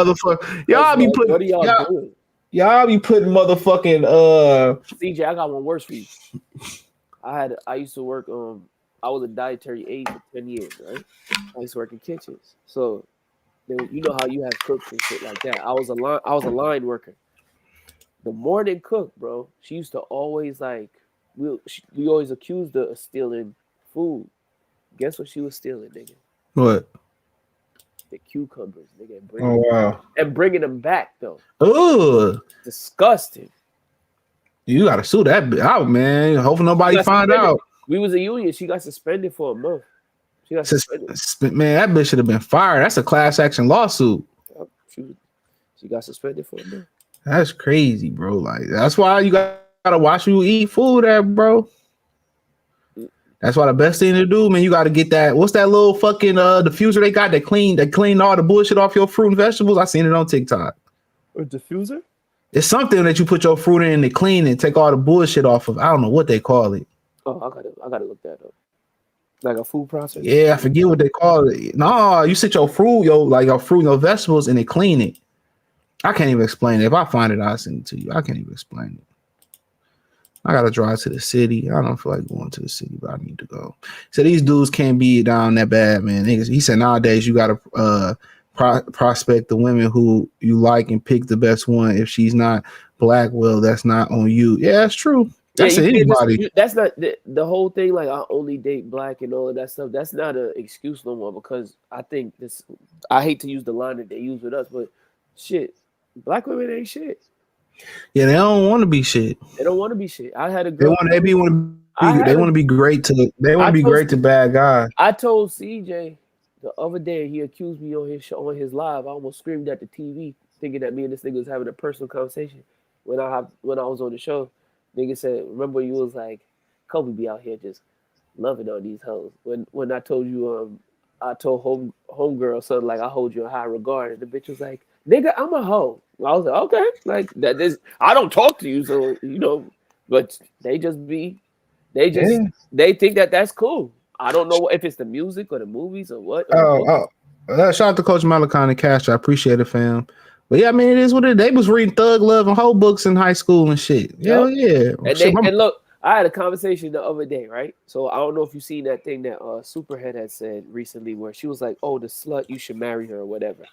y'all be putting motherfucking CJ, I got one worse for you. I used to work. I was a dietary aide for 10 years, right? I used to work in kitchens, so you know how you have cooks and shit like that. I was a line worker. The morning cook, bro, she used to always like we always accused her of stealing food. Guess what she was stealing, nigga? What? The cucumbers, nigga. Bringing them back though. Ugh. Disgusting. You gotta sue that out, man. Hopefully nobody find out. We was a union. She got suspended for a month. She got suspended. Man, that bitch should have been fired. That's a class action lawsuit. She got suspended for a month. That's crazy, bro. Like that's why you gotta watch who eat food at, bro. That's why the best thing to do, man. You gotta get that. What's that little fucking diffuser they got that clean all the bullshit off your fruit and vegetables? I seen it on TikTok. A diffuser? It's something that you put your fruit in and clean and take all the bullshit off of. I don't know what they call it. Oh, I gotta look that up. Like a food processor? Yeah, I forget what they call it. No, you sit your fruit, your vegetables, and they clean it. I can't even explain it. If I find it, I'll send it to you. I can't even explain it. I gotta drive to the city. I don't feel like going to the city, but I need to go. So these dudes can't be down that bad, man. He said nowadays you gotta prospect the women who you like and pick the best one. If she's not black, well, that's not on you. Yeah, that's true. That's anybody. That's not the whole thing. Like I only date black and all of that stuff. That's not an excuse no more because I think this. I hate to use the line that they use with us, but shit, black women ain't shit. Yeah, they don't want to be shit. They don't want to be shit. I had a girl. They want to be great to. They want to be great to bad guys. I told CJ the other day he accused me on his show, on his live. I almost screamed at the TV, thinking that me and this nigga was having a personal conversation. When I was on the show, nigga said, "Remember you was like, Kobe be out here just loving on these hoes." When I told you, I told homegirl something like, "I hold you in high regard," and the bitch was like, "Nigga, I'm a hoe." I was like, "Okay, like that is." I don't talk to you, so you know, but they think that that's cool. I don't know if it's the music or the movies or what. Shout out to Coach Malachi and Castro. I appreciate it, fam. But yeah, I mean, it is what it is. They was reading Thug Love and whole books in high school and shit. Hell yeah. And look, I had a conversation the other day, right? So I don't know if you've seen that thing that Superhead had said recently where she was like, "Oh, the slut, you should marry her," or whatever.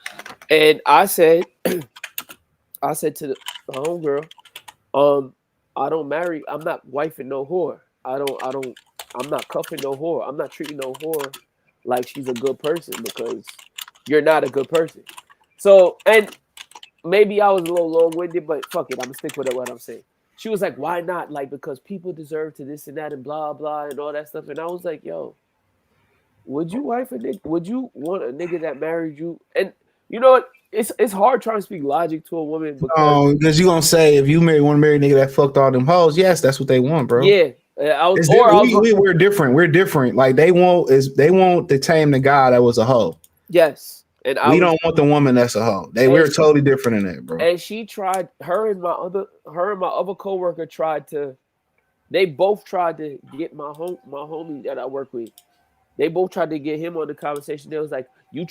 And I said to the homegirl, I don't marry, I'm not wifing no whore. I'm not cuffing no whore. I'm not treating no whore like she's a good person because you're not a good person. So, and maybe I was a little long-winded, but fuck it, I'm gonna stick with what I'm saying. She was like, "Why not? Like, because people deserve to this and that and blah blah and all that stuff." And I was like, "Yo, would you wife a nigga? Would you want a nigga that married you?" And you know what? It's hard trying to speak logic to a woman because you gonna say if you want to marry a nigga that fucked all them hoes, yes, that's what they want, bro. Yeah, we're different. We're different. Like they want to tame the guy that was a hoe. Yes. And we don't want the woman that's a hoe. We're totally different in that, bro. And she tried. Her and my other coworker they both tried to get my homie that I work with. They both tried to get him on the conversation. They was like, do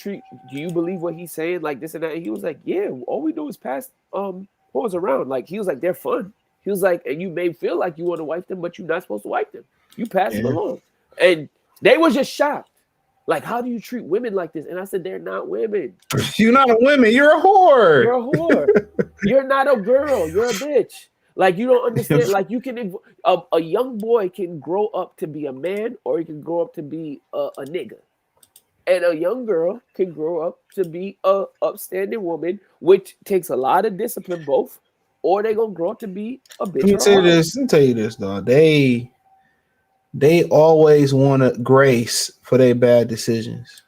you believe what he's saying? Like this and that. And he was like, yeah, all we do is pass hoes around. Like he was like, they're fun. He was like, and you may feel like you want to wipe them, but you're not supposed to wipe them. You pass them along. And they were just shocked. Like, how do you treat women like this? And I said, they're not women. You're not a woman. You're a whore. You're a whore. You're not a girl. You're a bitch. Like, you don't understand. Like, you can a young boy can grow up to be a man, or he can grow up to be a nigga. And a young girl can grow up to be a upstanding woman, which takes a lot of discipline, both, or they're gonna grow up to be a bitch. Let me tell you this, though. They always want grace for their bad decisions.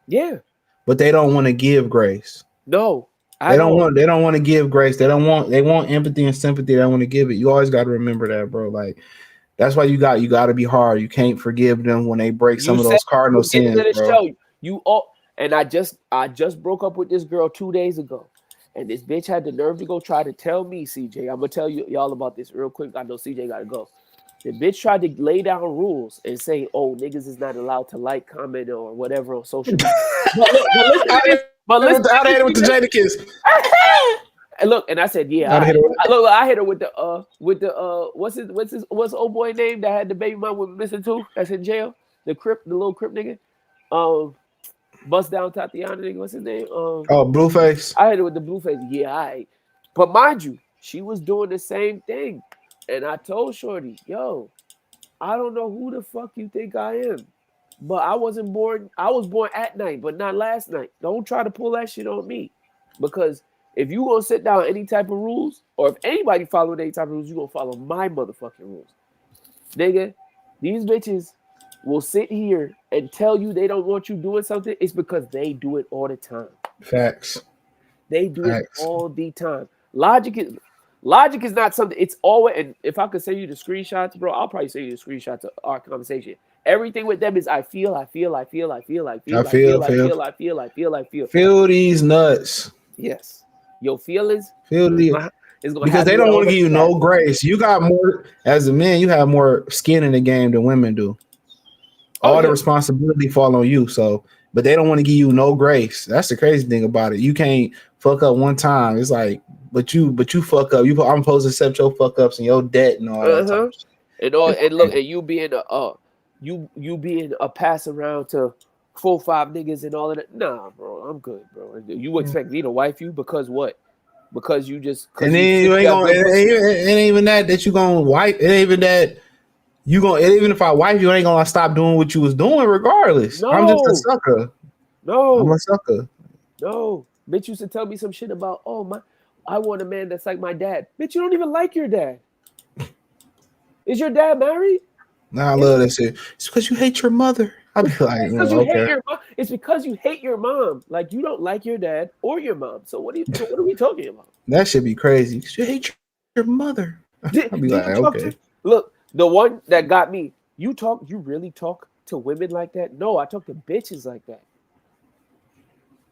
Yeah. But they don't want to give grace. No. They don't want to give grace. They want empathy and sympathy. They don't want to give it. You always got to remember that, bro. Like that's why you got to be hard. You can't forgive them when they break some of those cardinal sins, bro. And I just broke up with this girl 2 days ago. And this bitch had the nerve to go try to tell me, CJ. I'm gonna tell y'all about this real quick. I know CJ gotta go. The bitch tried to lay down rules and say, "Oh, niggas is not allowed to like, comment, or whatever on social media." but listen, I had it with the Jada kiss. look, and I said, yeah. I hit her with the what's old boy name that had the baby mom with missing tooth that's in jail? The little crip nigga. Bust down Tatiana nigga. What's his name? Blueface. I hit her with the Blueface. Yeah, but mind you, she was doing the same thing. And I told Shorty, yo, I don't know who the fuck you think I am. But I was born at night, but not last night. Don't try to pull that shit on me. Because if you gonna sit down any type of rules, or if anybody following any type of rules, you gonna follow my motherfucking rules. Nigga, these bitches will sit here and tell you they don't want you doing something. It's because they do it all the time. Facts. They do it all the time. Logic is not something. It's always. And if I could send you the screenshots, bro, I'll probably send you the screenshots of our conversation. Everything with them is I feel. Feel these nuts. Yes, your feelings. Feel these. Because they don't want to give you no grace. You got more as a man. You have more skin in the game than women do. All the responsibility fall on you. So, but they don't want to give you no grace. That's the crazy thing about it. You can't fuck up one time. It's like, but you fuck up. I'm supposed to accept your fuck ups and your debt and all that. Type of shit. And look, and you being you being a pass around to 4-5 niggas and all of that. Nah, bro, I'm good, bro. You expect me to wife you because what? Because you just and then you ain't gonna. It ain't even that you gonna wife. It ain't even that you gonna. Even if I wife you, I ain't gonna stop doing what you was doing regardless. No. I'm just a sucker. No, I'm a sucker. No, bitch used to tell me some shit about I want a man that's like my dad. Bitch, you don't even like your dad. Is your dad married? Nah, I love that shit. It's because you hate your mother. I'll be like, it's because you hate your mom. Like you don't like your dad or your mom. So what are we talking about? That should be crazy. You hate your mother. I'll be like, okay. Look, the one that got me. You really talk to women like that? No, I talk to bitches like that.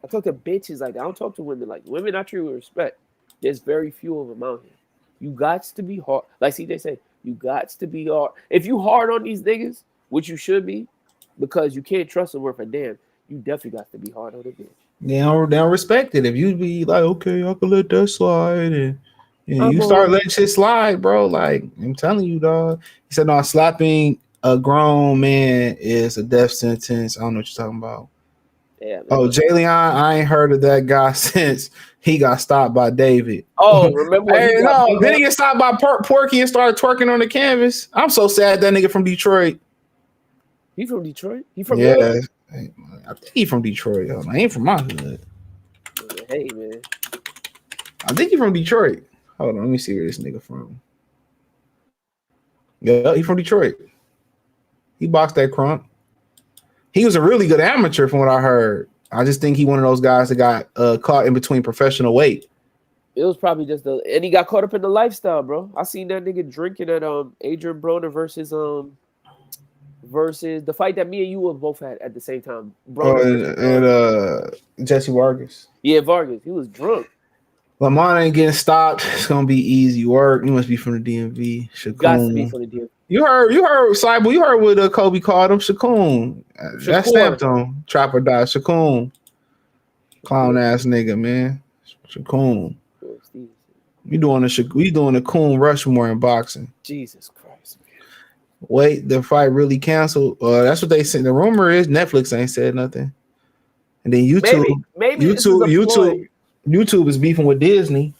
I don't talk to women like women. I treat with respect. There's very few of them out here. You got to be hard. Like CJ said, you got to be hard. If you hard on these niggas, which you should be, because you can't trust them worth a damn, you definitely got to be hard on the bitch. They don't respect it. If you be like, okay, I can let that slide, and you start letting shit slide, bro. Like I'm telling you, dog. He said, no, slapping a grown man is a death sentence. I don't know what you're talking about. Yeah. Jalen, I ain't heard of that guy since he got stopped by David. Oh, remember? Then he get stopped by Porky and started twerking on the canvas. I'm so sad that nigga from Detroit. He from Detroit? He from I think he from Detroit. I ain't from my hood. Hey man, I think he from Detroit. Hold on, let me see where this nigga from. Yeah, he from Detroit. He boxed that crunk. He was a really good amateur from what I heard. I just think he one of those guys that got caught in between professional weight. It was probably just and he got caught up in the lifestyle, bro. I seen that nigga drinking at Adrian Broner versus the fight that me and you were both at the same time. And Jesse Vargas. Yeah, Vargas. He was drunk. Lamont ain't getting stopped. It's gonna be easy work. You must be from the DMV. Shakoon. Got to be from the DMV. You heard, Cyber. You heard what Kobe called him, Shakoon. That stamped on Trap or Die. Shakoon, clown ass nigga, man. Shakoon. We doing the Coon Rushmore in boxing. Jesus Christ, man. Wait, the fight really canceled. That's what they said. The rumor is Netflix ain't said nothing, and then YouTube, maybe YouTube is beefing with Disney,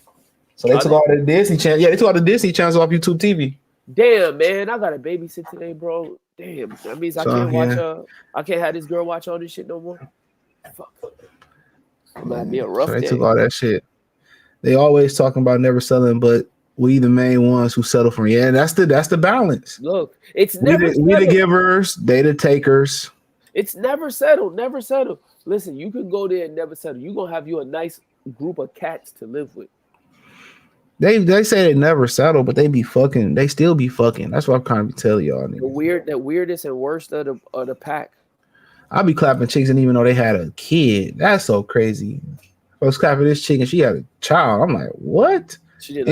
so they took all the Disney channels. Yeah, they took all the Disney channels off YouTube TV. Damn, man, I gotta babysit today, bro. Damn, that means I can't watch. I can't have this girl watch all this shit no more. Fuck. Might be a rough day. They took all that shit. They always talking about never selling, but we the main ones who settle for. Yeah, that's the balance. Look, it's never. We the givers, they the takers. It's never settled. Never settled. Listen, you can go there and never settle. You gonna have you a nice group of cats to live with. They say they never settle, but they be fucking. They still be fucking. That's what I'm trying to tell y'all. The weirdest and worst of the pack. I be clapping chicks and even though they had a kid. That's so crazy. I was clapping this chick and she had a child. I'm like, what? She did.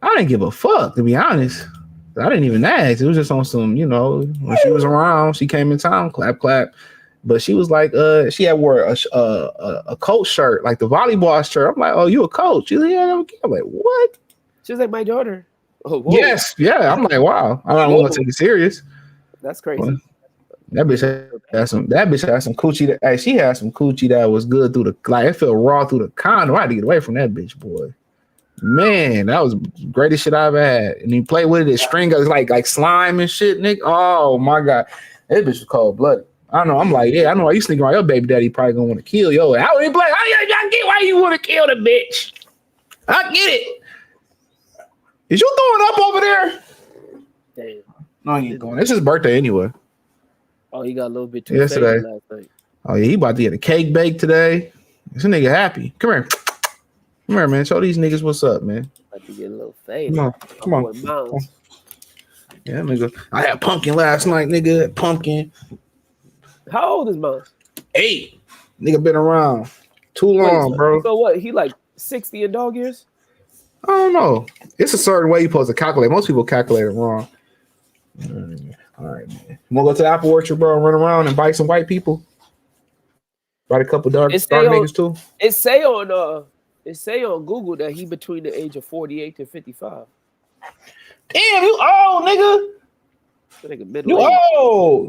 I didn't give a fuck, to be honest. I didn't even ask. It was just on some, when she was around, she came in town, clap, clap. But she was like, she had wore a coach shirt, like the volleyball shirt. I'm like, oh, you a coach? She's like, yeah, I don't care. I'm like, what? She was like, my daughter. Oh, whoa. Yes, yeah. I'm like, wow. I don't want to take it serious. That's crazy. Well, that bitch had some coochie. Hey, she had some coochie that was good through the, like, it felt raw through the condom. I had to get away from that bitch, boy. Man, that was the greatest shit I ever had. And he played with it, string goes like slime and shit, Nick. Oh my god, that bitch was cold blooded. I know. I'm like, yeah, I know. Why you sneaking around your baby daddy probably gonna want to kill yo. I would be like, I get why you want to kill the bitch. I get it. Is you throwing up over there? Damn. No, I ain't going. It's his birthday anyway. Oh, he got a little bit too yesterday. last night. Oh yeah, he about to get a cake baked today. This nigga happy. Come here. Come here, man. Show these niggas what's up, man. About to get a little fade. Come on. Yeah, nigga. I had pumpkin last night, nigga. Pumpkin. How old is Miles? 8. Nigga been around too long, bro. So what? He like 60 in dog years? I don't know. It's a certain way you're supposed to calculate. Most people calculate it wrong. All right, man. You want to go to the apple orchard, bro, and run around and bite some white people? Bite a couple dark niggas, too? It say on Google that he between the age of 48 to 55. Damn, you old, nigga.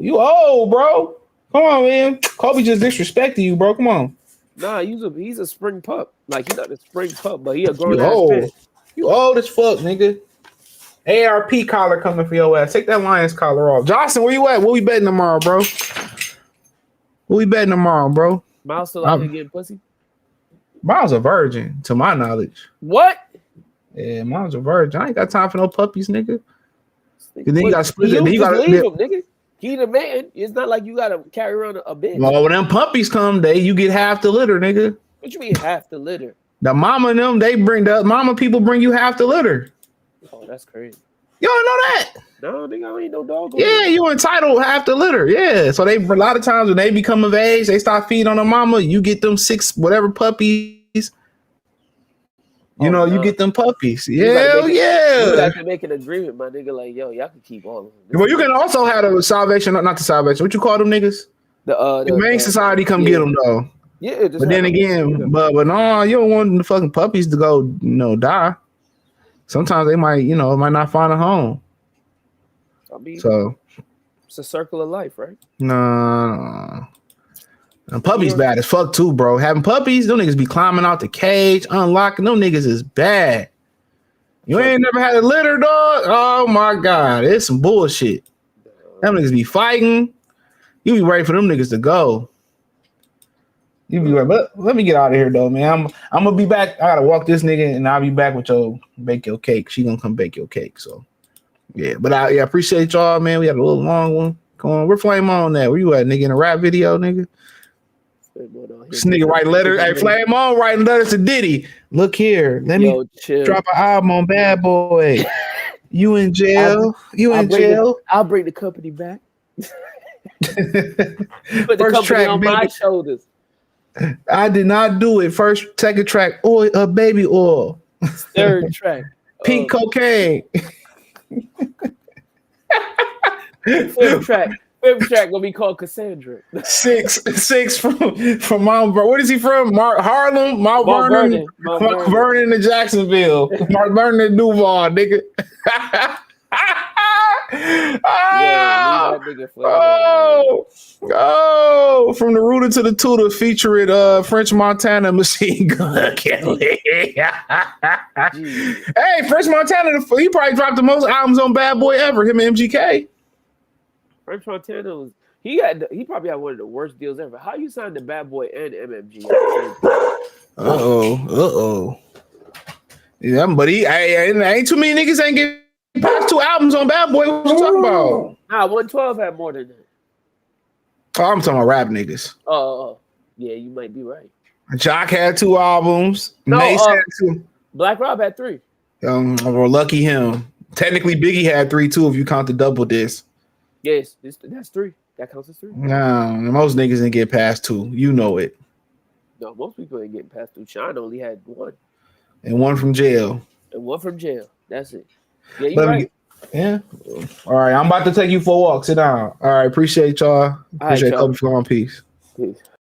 You old, bro. Come on, man. Kobe just disrespected you, bro. Come on. Nah, he's a spring pup. Like, he's not a spring pup, but he a grown ass man. You old as fuck, nigga. ARP collar coming for your ass. Take that Lions collar off. Johnson, where you at? What we betting tomorrow, bro? Miles still out here getting pussy? Miles a virgin, to my knowledge. What? Yeah, Miles a virgin. I ain't got time for no puppies, nigga. And then you got split. Then you got leave him, nigga. He the man. It's not like you gotta carry around a bitch. Well, when them puppies come, you get half the litter, nigga. What you mean half the litter? The mama and them, the mama people bring you half the litter. Oh, that's crazy. You don't know that? No, nigga, I ain't no dog. Yeah, you entitled half the litter. Yeah. So a lot of times when they become of age, they start feeding on the mama. You get them 6 whatever puppies. You get them puppies. Yeah, yeah. You have to make an agreement, my nigga. Like, yo, y'all can keep all of them. Well, you can also have a salvation, not the salvation. What you call them niggas? The Humane Society come get them though. Yeah, but then again, but no, you don't want the fucking puppies to go, die. Sometimes they might, might not find a home. I mean, so it's a circle of life, right? No. And puppies bad as fuck too, bro. Having puppies, them niggas be climbing out the cage, unlocking. Them niggas is bad. You ain't never had a litter, dog? Oh my god, it's some bullshit. Them niggas be fighting. You be ready for them niggas to go. You be right, but let me get out of here though, man. I'm gonna be back. I gotta walk this nigga, and I'll be back with your bake your cake. She gonna come bake your cake. So yeah, but I appreciate y'all, man. We had a little long one. Come on, we're Flame On that. Where you at, nigga? In a rap video, nigga? This nigga write letters. Hey, Flame On writing letters to Diddy. Look here, let me drop an album on Bad Boy. You in jail? I'll bring the company back. Put the First company track on my shoulders. I did not do it. First, second track, oil, baby oil. Third track, pink cocaine. Fifth track gonna be called Cassandra. Six from Mount Vernon. Where is he from? Harlem, Mount Vernon to Jacksonville. Mount Vernon to Duval, nigga. From the Rooter to the Tutor, featuring French Montana Machine Gun Kelly. Hey, French Montana, he probably dropped the most albums on Bad Boy ever. Him and MGK. French Montana he probably had one of the worst deals ever. How you signed the Bad Boy and MMG? Yeah, but ain't too many niggas ain't get past 2 albums on Bad Boy. What you talking about? Nah, 112 had more than that. Oh, I'm talking about rap niggas. Oh, yeah, you might be right. Jock had 2 albums. No, Mace had 2. Black Rob had 3. Well, lucky him. Technically, Biggie had 3 too if you count the double disc. Yes, that's 3. That counts as 3. No, most niggas didn't get past 2. You know it. No, most people ain't getting past 2. Sean only had 1. And 1 from jail. That's it. Yeah, you're right. Yeah. All right, I'm about to take you for a walk. Sit down. All right, appreciate y'all. Appreciate Kobe Flame. Peace. Peace.